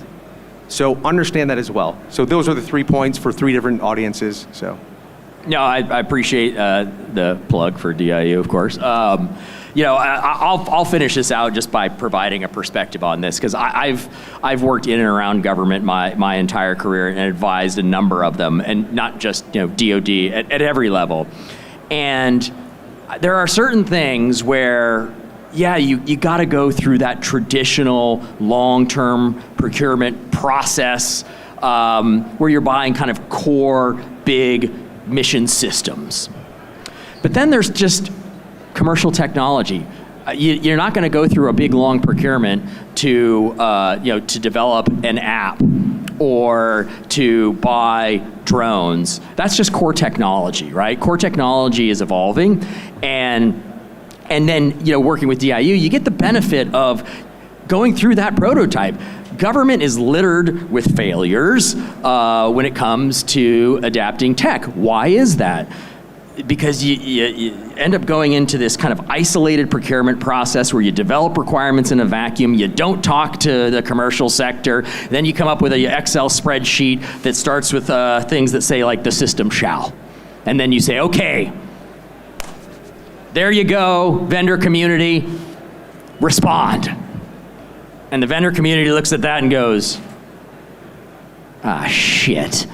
[SPEAKER 3] So understand that as well. So those are the 3 points for 3 different audiences. So.
[SPEAKER 2] No, I appreciate the plug for DIU, of course. I'll finish this out just by providing a perspective on this, because I've worked in and around government my entire career and advised a number of them, and not just DoD at every level. And there are certain things where, you got to go through that traditional long-term procurement process where you're buying kind of core, big mission systems. But then there's just commercial technology. You're not going to go through a big, long procurement to develop an app or to buy drones. That's just core technology, right? Core technology is evolving, and then working with DIU, you get the benefit of going through that prototype. Government is littered with failures when it comes to adapting tech. Why is that? Because you end up going into this kind of isolated procurement process where you develop requirements in a vacuum, you don't talk to the commercial sector, then you come up with an Excel spreadsheet that starts with things that say like the system shall. And then you say, okay, there you go, vendor community, respond. And the vendor community looks at that and goes, shit.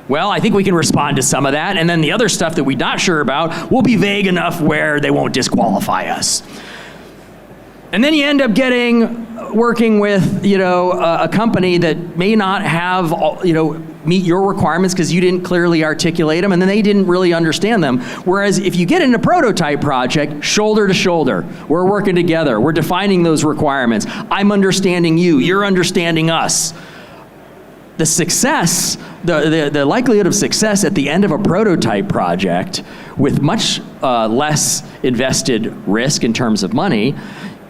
[SPEAKER 2] Well, I think we can respond to some of that, and then the other stuff that we're not sure about will be vague enough where they won't disqualify us. And then you end up working with, a company that may not have, meet your requirements because you didn't clearly articulate them, and then they didn't really understand them. Whereas if you get in a prototype project, shoulder to shoulder, we're working together, we're defining those requirements. I'm understanding you, you're understanding us. The success, the likelihood of success at the end of a prototype project with much less invested risk in terms of money,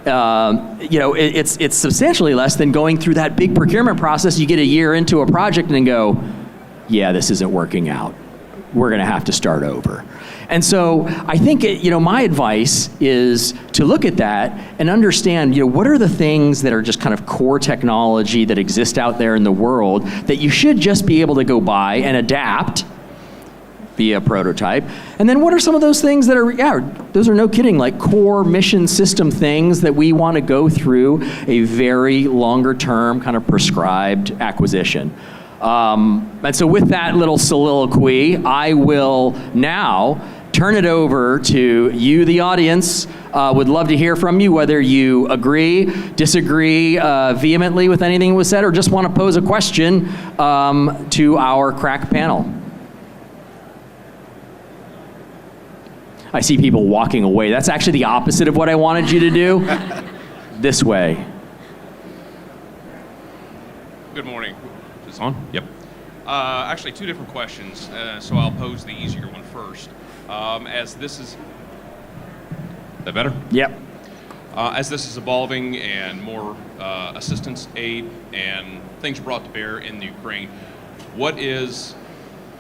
[SPEAKER 2] it's substantially less than going through that big procurement process. You get a year into a project and then go, yeah, this isn't working out. We're going to have to start over. And so I think, my advice is to look at that and understand, what are the things that are just kind of core technology that exist out there in the world that you should just be able to go buy and adapt via prototype. And then what are some of those things that are, those are no kidding, like core mission system things that we want to go through a very longer term kind of prescribed acquisition. And so with that little soliloquy, I will now turn it over to you, the audience. Would love to hear from you, whether you agree, disagree vehemently with anything that was said, or just want to pose a question to our crack panel. I see people walking away. That's actually the opposite of what I wanted you to do. This way.
[SPEAKER 6] Good morning. Is this on? Yep. Actually, 2 different questions, so I'll pose the easier one first. As this is that better?
[SPEAKER 2] Yep.
[SPEAKER 6] As this is evolving and more assistance, aid, and things brought to bear in the Ukraine, what is,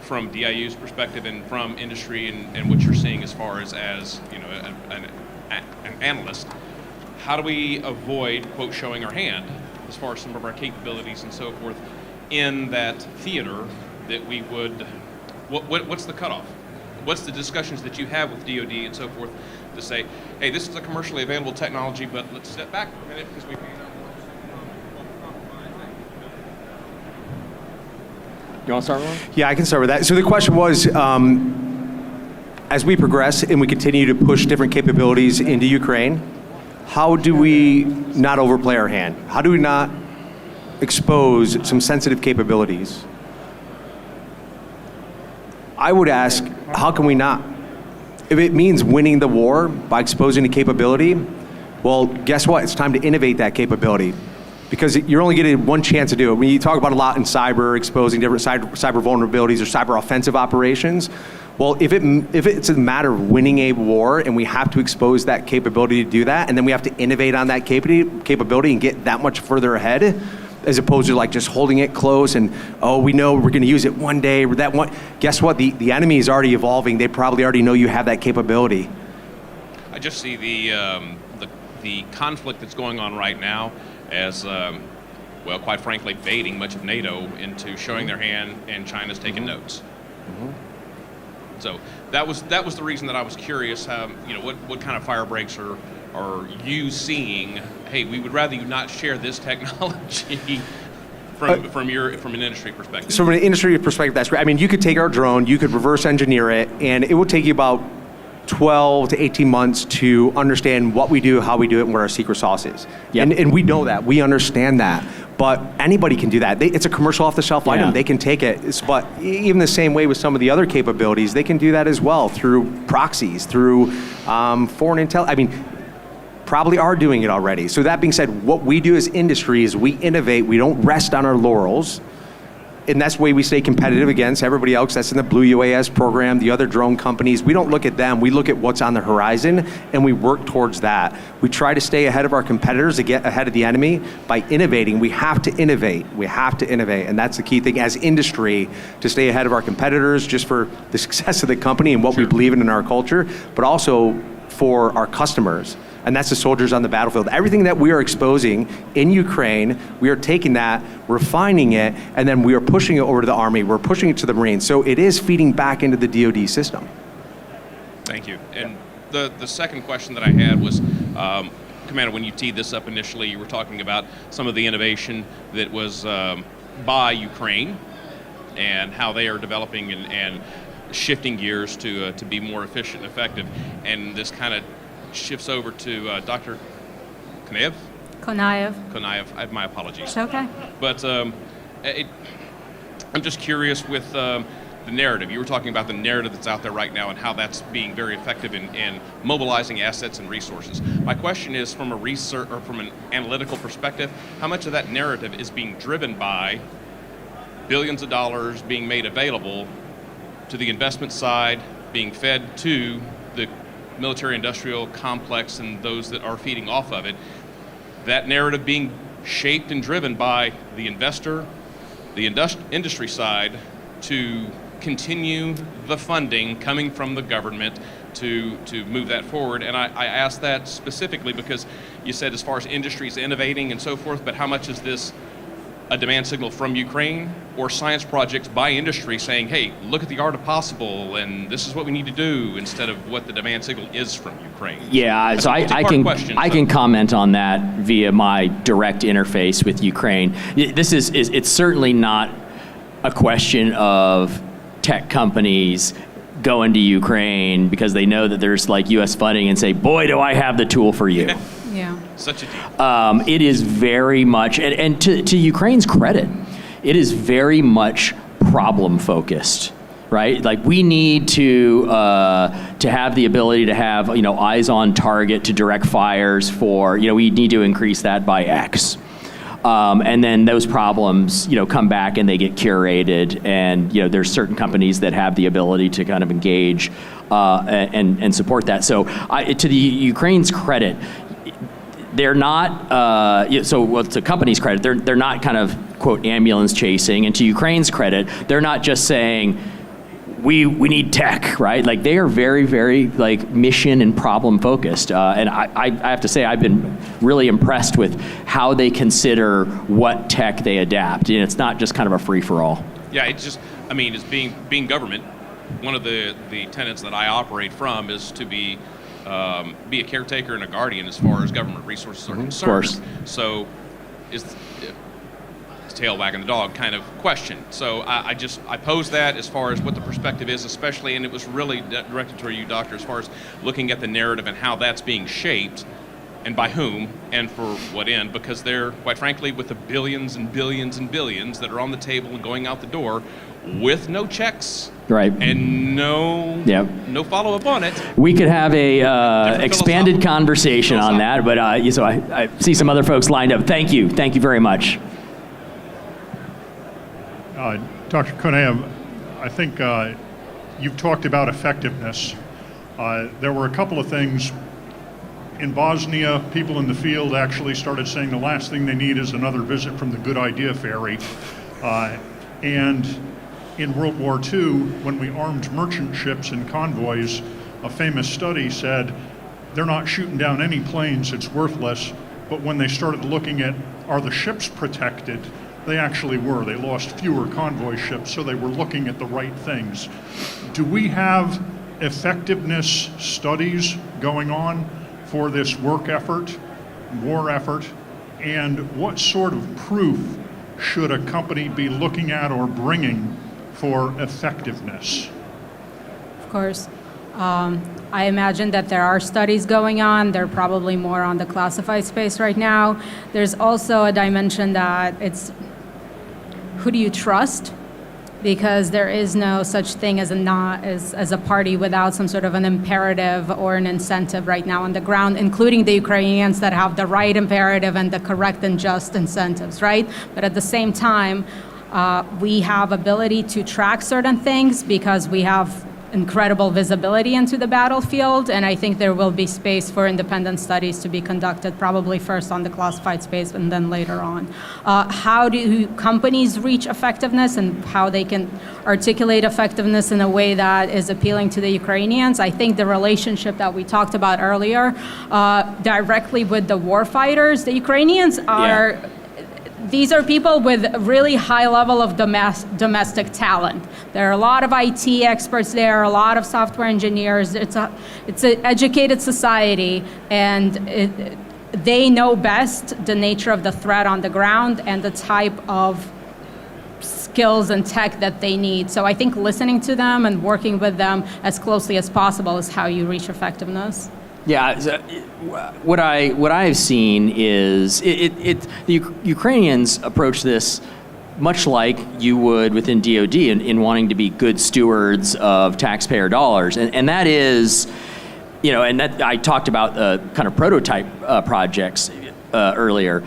[SPEAKER 6] from DIU's perspective and from industry and what you're seeing as far as an analyst, how do we avoid, quote, showing our hand as far as some of our capabilities and so forth in that theater that we would, what's the cutoff? What's the discussions that you have with DoD and so forth to say, hey, this is a commercially available technology, but let's step back for a minute because we may not
[SPEAKER 2] You want to start with one?
[SPEAKER 3] Yeah, I can start with that. So the question was, as we progress and we continue to push different capabilities into Ukraine, how do we not overplay our hand? How do we not expose some sensitive capabilities, I would ask, how can we not? If it means winning the war by exposing the capability, well, guess what? It's time to innovate that capability, because you're only getting one chance to do it. When you talk about a lot in cyber, exposing different cyber vulnerabilities or cyber offensive operations, well, if it's a matter of winning a war and we have to expose that capability to do that, and then we have to innovate on that capability and get that much further ahead, as opposed to like just holding it close and, oh, we know we're going to use it one day. Guess what? The enemy is already evolving. They probably already know you have that capability.
[SPEAKER 6] I just see the conflict that's going on right now as, well, quite frankly, baiting much of NATO into showing their hand, and China's taking notes. So that was the reason that I was curious. What kind of fire breaks are you seeing? Hey, we would rather you not share this technology from an industry perspective.
[SPEAKER 3] So from an industry perspective, that's great. I mean, you could take our drone, you could reverse engineer it, and it would take you about 12 to 18 months to understand what we do, how we do it, and what our secret sauce is.
[SPEAKER 2] Yep.
[SPEAKER 3] And we know that. We understand that. But anybody can do that. It's a commercial off-the-shelf item.
[SPEAKER 2] Yeah.
[SPEAKER 3] They can take it. But even the same way with some of the other capabilities, they can do that as well through proxies, through foreign intel. I mean, probably are doing it already. So that being said, what we do as industry is we innovate. We don't rest on our laurels. And that's the way we stay competitive against everybody else that's in the Blue UAS program, the other drone companies. We don't look at them. We look at what's on the horizon, and we work towards that. We try to stay ahead of our competitors, to get ahead of the enemy by innovating. We have to innovate. We have to innovate. And that's the key thing as industry, to stay ahead of our competitors, just for the success of the company and what we believe in our culture, but also for our customers. And that's the soldiers on the battlefield. Everything that we are exposing in Ukraine, we are taking that, refining it, and then we are pushing it over to the Army. We're pushing it to the Marines. So it is feeding back into the DoD system.
[SPEAKER 6] Thank you. And the second question that I had was, Commander, when you teed this up initially, you were talking about some of the innovation that was by Ukraine and how they are developing and shifting gears to be more efficient and effective. And this kind of shifts over to Dr. Konaev.
[SPEAKER 4] Konaev.
[SPEAKER 6] My apologies.
[SPEAKER 4] It's okay.
[SPEAKER 6] But I'm just curious with the narrative. You were talking about the narrative that's out there right now and how that's being very effective in mobilizing assets and resources. My question is, from a research or from an analytical perspective, how much of that narrative is being driven by billions of dollars being made available to the investment side, being fed to the military-industrial complex and those that are feeding off of it, that narrative being shaped and driven by the investor, the industry side, to continue the funding coming from the government to move that forward. And I ask that specifically because you said as far as industries innovating and so forth, but how much is this a demand signal from Ukraine or science projects by industry saying, hey, look at the art of possible and this is what we need to do, instead of what the demand signal is from Ukraine?
[SPEAKER 2] Yeah,
[SPEAKER 6] That's
[SPEAKER 2] so
[SPEAKER 6] a multi-part question,
[SPEAKER 2] I can comment on that via my direct interface with Ukraine. It's certainly not a question of tech companies going to Ukraine because they know that there's like U.S. funding and say, boy, do I have the tool for you.
[SPEAKER 4] Yeah.
[SPEAKER 6] Such a deal.
[SPEAKER 2] It is very much, and to Ukraine's credit, it is very much problem focused, right? Like we need to have the ability to have eyes on target to direct fires for we need to increase that by X. And then those problems, come back and they get curated, and there's certain companies that have the ability to kind of engage and support that. So, to the Ukraine's credit, they're not. To companies' credit, they're not kind of quote ambulance chasing, and to Ukraine's credit, they're not just saying, we need tech, right? Like they are very, very like mission and problem focused. And I have to say, I've been really impressed with how they consider what tech they adapt. And it's not just kind of a free for all.
[SPEAKER 6] Yeah, it's just, as being government, one of the tenets that I operate from is to be a caretaker and a guardian as far as government resources are concerned.
[SPEAKER 2] Of course.
[SPEAKER 6] So is tail wagging the dog kind of question. So I pose that as far as what the perspective is, especially, and it was really directed toward you, Doctor, as far as looking at the narrative and how that's being shaped and by whom, and for what end, because they're, quite frankly, with the billions and billions and billions that are on the table and going out the door with no checks
[SPEAKER 2] Right.
[SPEAKER 6] and no follow-up on it.
[SPEAKER 2] We could have a
[SPEAKER 6] Different
[SPEAKER 2] expanded
[SPEAKER 6] philosophical-
[SPEAKER 2] conversation on that, but so I see some other folks lined up. Thank you very much.
[SPEAKER 7] Dr. Konaev, I think you've talked about effectiveness. There were a couple of things. In Bosnia, people in the field actually started saying the last thing they need is another visit from the Good Idea Fairy. And in World War II, when we armed merchant ships and convoys, a famous study said, they're not shooting down any planes, it's worthless. But when they started looking at, are the ships protected? They actually were. They lost fewer convoy ships, so they were looking at the right things. Do we have effectiveness studies going on for this work effort, war effort? And what sort of proof should a company be looking at or bringing for effectiveness?
[SPEAKER 4] Of course. I imagine that there are studies going on. They're probably more on the classified space right now. There's also a dimension that it's who do you trust? Because there is no such thing as a party without some sort of an imperative or an incentive right now on the ground, including the Ukrainians that have the right imperative and the correct and just incentives, right? But at the same time, we have ability to track certain things because we have incredible visibility into the battlefield, and I think there will be space for independent studies to be conducted, probably first on the classified space and then later on. How do companies reach effectiveness and how they can articulate effectiveness in a way that is appealing to the Ukrainians? I think the relationship that we talked about earlier, directly with the warfighters, the Ukrainians are...
[SPEAKER 2] Yeah.
[SPEAKER 4] These are people with a really high level of domestic talent. There are a lot of IT experts there, a lot of software engineers. It's an educated society, and they know best the nature of the threat on the ground and the type of skills and tech that they need. So I think listening to them and working with them as closely as possible is how you reach effectiveness.
[SPEAKER 2] Yeah, so what I have seen is the Ukrainians approach this much like you would within DoD in wanting to be good stewards of taxpayer dollars, and that is, and that I talked about kind of prototype projects earlier.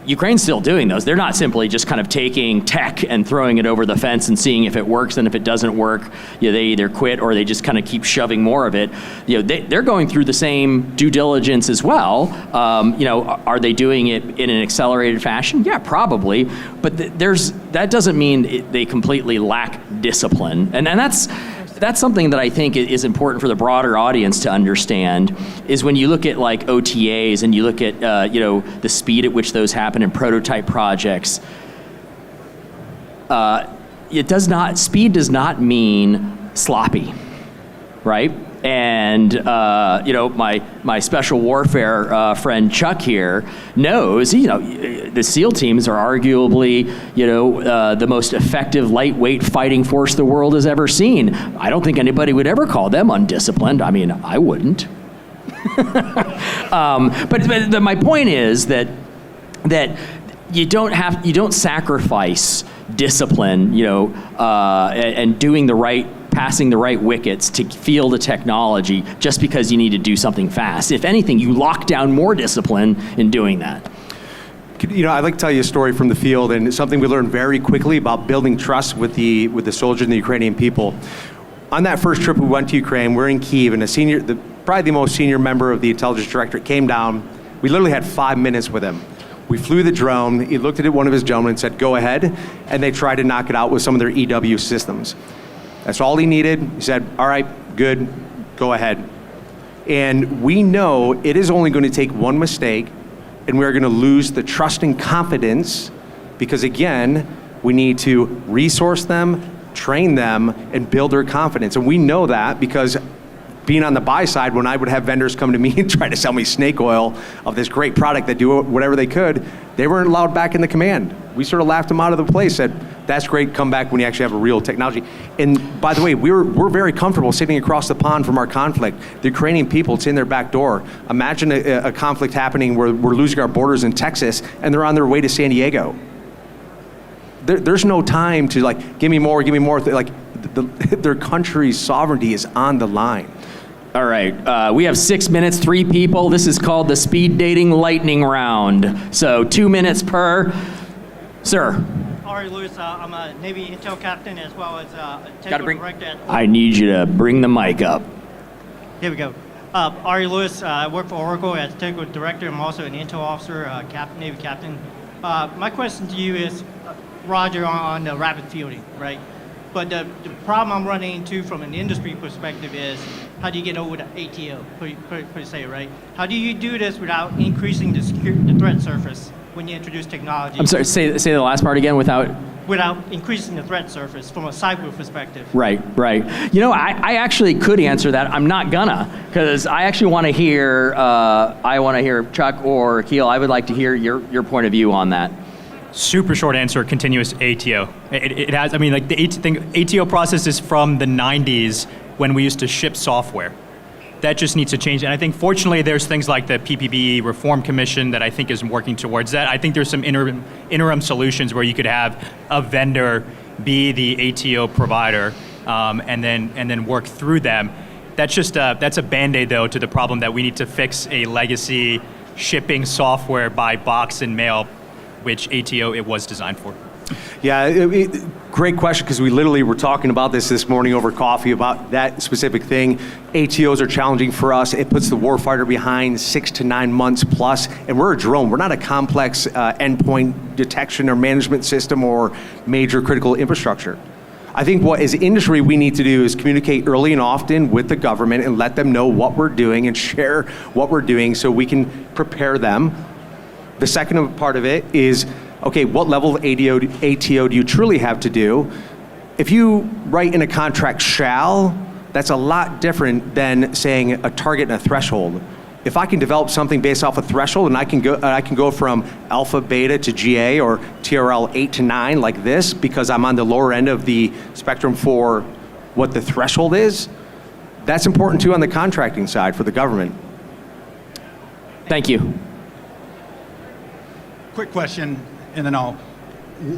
[SPEAKER 2] Ukraine's still doing those. They're not simply just kind of taking tech and throwing it over the fence and seeing if it works, and if it doesn't work, they either quit or they just kind of keep shoving more of it. They're going through the same due diligence as well. Are they doing it in an accelerated fashion? Yeah, probably. But that doesn't mean they completely lack discipline, and that's something that I think is important for the broader audience to understand, is when you look at like OTAs and you look at the speed at which those happen in prototype projects, speed does not mean sloppy, right? And my special warfare friend Chuck here knows, the SEAL teams are arguably, the most effective lightweight fighting force the world has ever seen. I don't think anybody would ever call them undisciplined. I mean, I wouldn't. But my point is that you don't sacrifice discipline, and doing passing the right wickets to field a technology just because you need to do something fast. If anything, you lock down more discipline in doing that.
[SPEAKER 3] I'd like to tell you a story from the field, and it's something we learned very quickly about building trust with the soldiers and the Ukrainian people. On that first trip we went to Ukraine, we're in Kyiv, and probably the most senior member of the intelligence directorate came down. We literally had 5 minutes with him. We flew the drone, he looked at one of his gentlemen and said, "Go ahead," and they tried to knock it out with some of their EW systems. That's all he needed. He said, "All right, good, go ahead." And we know it is only going to take one mistake, and we're going to lose the trust and confidence, because again, we need to resource them, train them, and build their confidence. And we know that because being on the buy side, when I would have vendors come to me and try to sell me snake oil of this great product that do whatever they could, they weren't allowed back in the command. we sort of laughed them out of the place, said, that's great, come back when you actually have a real technology. And by the way, we're very comfortable sitting across the pond from our conflict. The Ukrainian people, it's in their back door. Imagine a conflict happening where we're losing our borders in Texas and they're on their way to San Diego. There's no time to like, give me more. Like, their country's sovereignty is on the line.
[SPEAKER 2] All right, we have 6 minutes, 3 people. This is called the speed dating lightning round. So 2 minutes per. Sir.
[SPEAKER 8] Ari Lewis, I'm a Navy Intel captain as well as a
[SPEAKER 2] Gotta
[SPEAKER 8] technical
[SPEAKER 2] bring.
[SPEAKER 8] director at.
[SPEAKER 2] I need you to bring the mic up.
[SPEAKER 8] Here we go. Ari Lewis, I work for Oracle as technical director. I'm also an Intel officer, Navy captain. My question to you is, Roger, on the rapid fielding, right? But the problem I'm running into from an industry perspective is, how do you get over the ATO, per se, right? How do you do this without increasing the threat surface when you introduce technology?
[SPEAKER 2] I'm sorry, say the last part again without.
[SPEAKER 8] Without increasing the threat surface from a cyber perspective.
[SPEAKER 2] Right. You know, I actually could answer that. I'm not gonna, because I actually want to hear, Chuck or Keel, I would like to hear your point of view on that.
[SPEAKER 5] Super short answer, continuous ATO. It has, I mean, like the ATO process is from the 90s when we used to ship software. That just needs to change. And I think fortunately there's things like the PPB Reform Commission that I think is working towards that. I think there's some interim solutions where you could have a vendor be the ATO provider and then work through them. That's just that's a Band-Aid though to the problem that we need to fix a legacy shipping software by box and mail, which ATO it was designed for.
[SPEAKER 3] Yeah, great question, because we literally were talking about this morning over coffee about that specific thing. ATOs are challenging for us. It puts the warfighter behind 6 to 9 months plus, and we're a drone. We're not a complex endpoint detection or management system or major critical infrastructure. I think what as industry we need to do is communicate early and often with the government and let them know what we're doing and share what we're doing so we can prepare them. The second part of it is, okay, what level of ATO do you truly have to do? If you write in a contract shall, that's a lot different than saying a target and a threshold. If I can develop something based off a threshold and I can go from alpha, beta to GA or TRL 8 to 9 like this because I'm on the lower end of the spectrum for what the threshold is, that's important too on the contracting side for the government.
[SPEAKER 2] Thank you.
[SPEAKER 9] Quick question, and then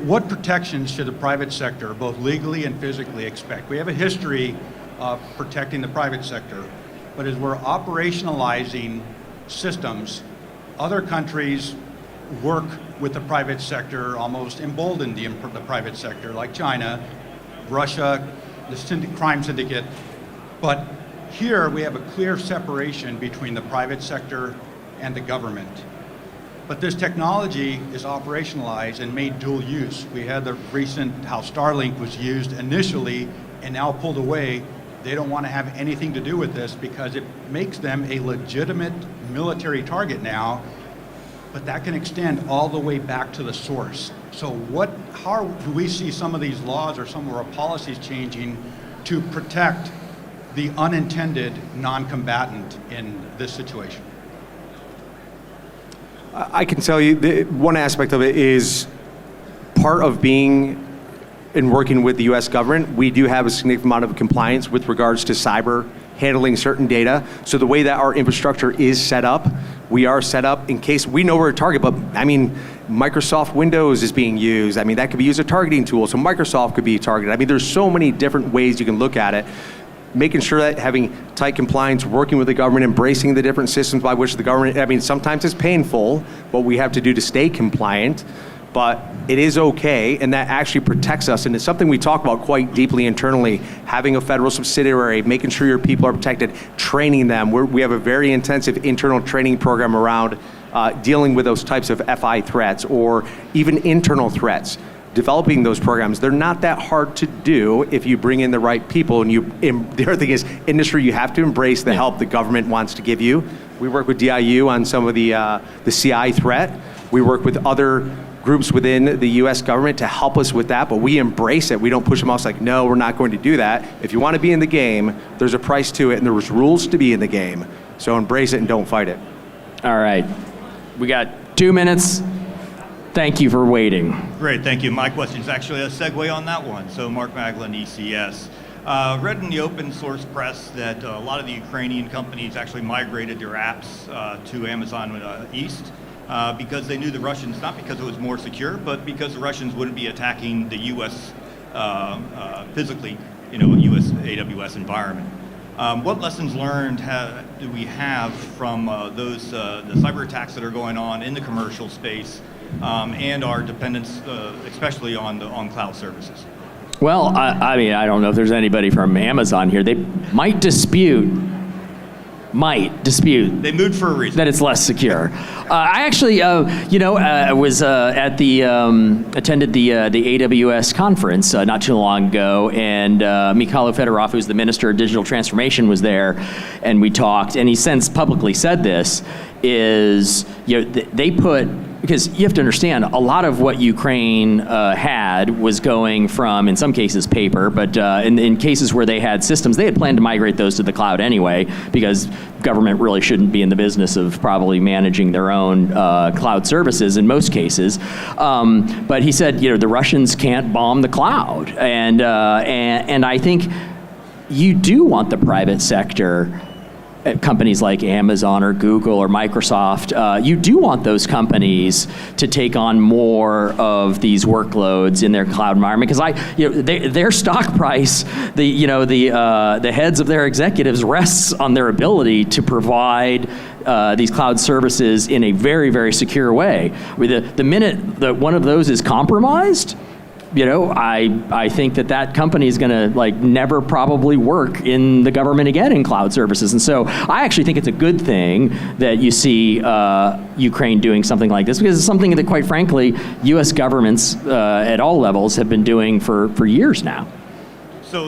[SPEAKER 9] what protections should the private sector, both legally and physically, expect? We have a history of protecting the private sector, but as we're operationalizing systems, other countries work with the private sector, almost embolden the private sector, like China, Russia, the crime syndicate. But here we have a clear separation between the private sector and the government. But this technology is operationalized and made dual use. We had the recent how Starlink was used initially and now pulled away. They don't want to have anything to do with this because it makes them a legitimate military target now, but that can extend all the way back to the source. So how do we see some of these laws or some of our policies changing to protect the unintended non-combatant in this situation?
[SPEAKER 3] I can tell you one aspect of it is part of being and working with the U.S. government. We do have a significant amount of compliance with regards to cyber handling certain data. So the way that our infrastructure is set up, we are set up in case we know we're a target, but I mean, Microsoft Windows is being used. I mean, that could be used as a targeting tool. So Microsoft could be targeted. I mean, there's so many different ways you can look at it. Making sure that having tight compliance, working with the government, embracing the different systems by which the government, I mean, sometimes it's painful what we have to do to stay compliant, but it is okay, and that actually protects us, and it's something we talk about quite deeply internally, having a federal subsidiary, making sure your people are protected, training them. We have a very intensive internal training program around dealing with those types of FI threats or even internal threats. Developing those programs, they're not that hard to do if you bring in the right people. And the other thing is, industry, you have to embrace the help the government wants to give you. We work with DIU on some of the CI threat. We work with other groups within the U.S. government to help us with that, but we embrace it. We don't push them off like, no, we're not going to do that. If you want to be in the game, there's a price to it, and there's rules to be in the game. So embrace it and don't fight it.
[SPEAKER 2] All right. We got 2 minutes. Thank you for waiting.
[SPEAKER 10] Great, thank you. My question is actually a segue on that one. So Mark Maglin, ECS. Read in the open source press that a lot of the Ukrainian companies actually migrated their apps to Amazon East because they knew the Russians, not because it was more secure, but because the Russians wouldn't be attacking the U.S. Physically, U.S. AWS environment. What lessons learned do we have from those the cyber attacks that are going on in the commercial space and our dependence, especially on cloud services?
[SPEAKER 2] Well, I mean, I don't know if there's anybody from Amazon here. They might dispute
[SPEAKER 10] They moved for a reason.
[SPEAKER 2] that it's less secure. I actually, was at the attended the AWS conference not too long ago, and Mikhailo Fedorov, who's the Minister of Digital Transformation, was there, and we talked. And he since publicly said this is, they put. Because you have to understand, a lot of what Ukraine had was going from, in some cases, paper, but in cases where they had systems, they had planned to migrate those to the cloud anyway, because government really shouldn't be in the business of probably managing their own cloud services in most cases. But he said, the Russians can't bomb the cloud. And I think you do want the private sector, companies like Amazon or Google or Microsoft, you do want those companies to take on more of these workloads in their cloud environment, because their stock price, the heads of their executives rests on their ability to provide these cloud services in a very, very secure way. The minute that one of those is compromised, I think that company is going to never probably work in the government again in cloud services. And so I actually think it's a good thing that you see Ukraine doing something like this, because it's something that, quite frankly, U.S. governments at all levels have been doing for years now.
[SPEAKER 10] So,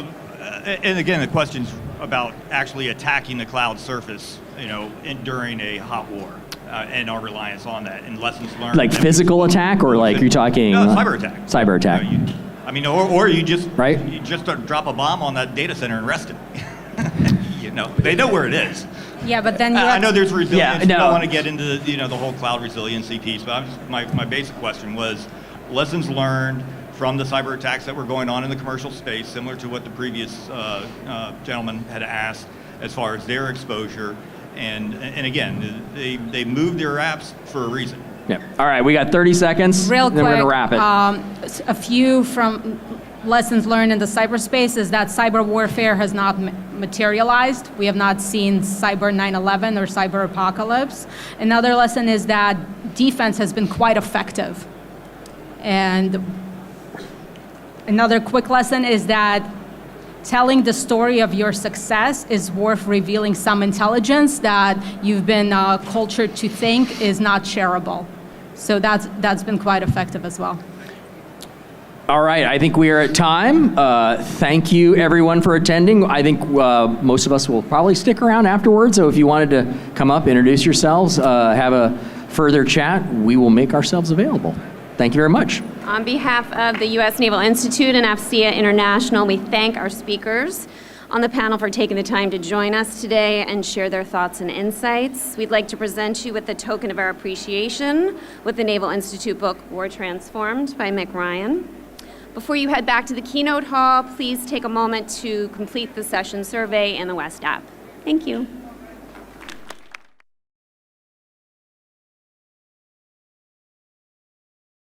[SPEAKER 10] and again, the question's about actually attacking the cloud surface, during a hot war. And our reliance on that, and lessons learned. Like
[SPEAKER 2] physical attack, or you're talking?
[SPEAKER 10] No, cyber attack.
[SPEAKER 2] Cyber attack.
[SPEAKER 10] Or you just
[SPEAKER 2] right?
[SPEAKER 10] You just drop a bomb on that data center and rest it. They know where it is.
[SPEAKER 4] Yeah, but then
[SPEAKER 10] I know there's resilience.
[SPEAKER 2] Yeah, no.
[SPEAKER 10] I don't want to get into the whole cloud resiliency piece, but my basic question was lessons learned from the cyber attacks that were going on in the commercial space, similar to what the previous gentleman had asked, as far as their exposure. And again, they moved their apps for a reason.
[SPEAKER 2] Yeah. All right, we got 30 seconds.
[SPEAKER 4] Real
[SPEAKER 2] then
[SPEAKER 4] quick,
[SPEAKER 2] we're going to wrap it.
[SPEAKER 4] A few from lessons learned in the cyberspace is that cyber warfare has not materialized. We have not seen cyber 9/11 or cyber apocalypse. Another lesson is that defense has been quite effective. And another quick lesson is that telling the story of your success is worth revealing some intelligence that you've been cultured to think is not shareable. So that's been quite effective as well.
[SPEAKER 2] All right, I think we are at time. Thank you, everyone, for attending. I think most of us will probably stick around afterwards, so if you wanted to come up, introduce yourselves, have a further chat, we will make ourselves available. Thank you very much.
[SPEAKER 11] On behalf of the U.S. Naval Institute and AFCEA International, we thank our speakers on the panel for taking the time to join us today and share their thoughts and insights. We'd like to present you with a token of our appreciation with the Naval Institute book, War Transformed by Mick Ryan. Before you head back to the keynote hall, please take a moment to complete the session survey in the West app. Thank you.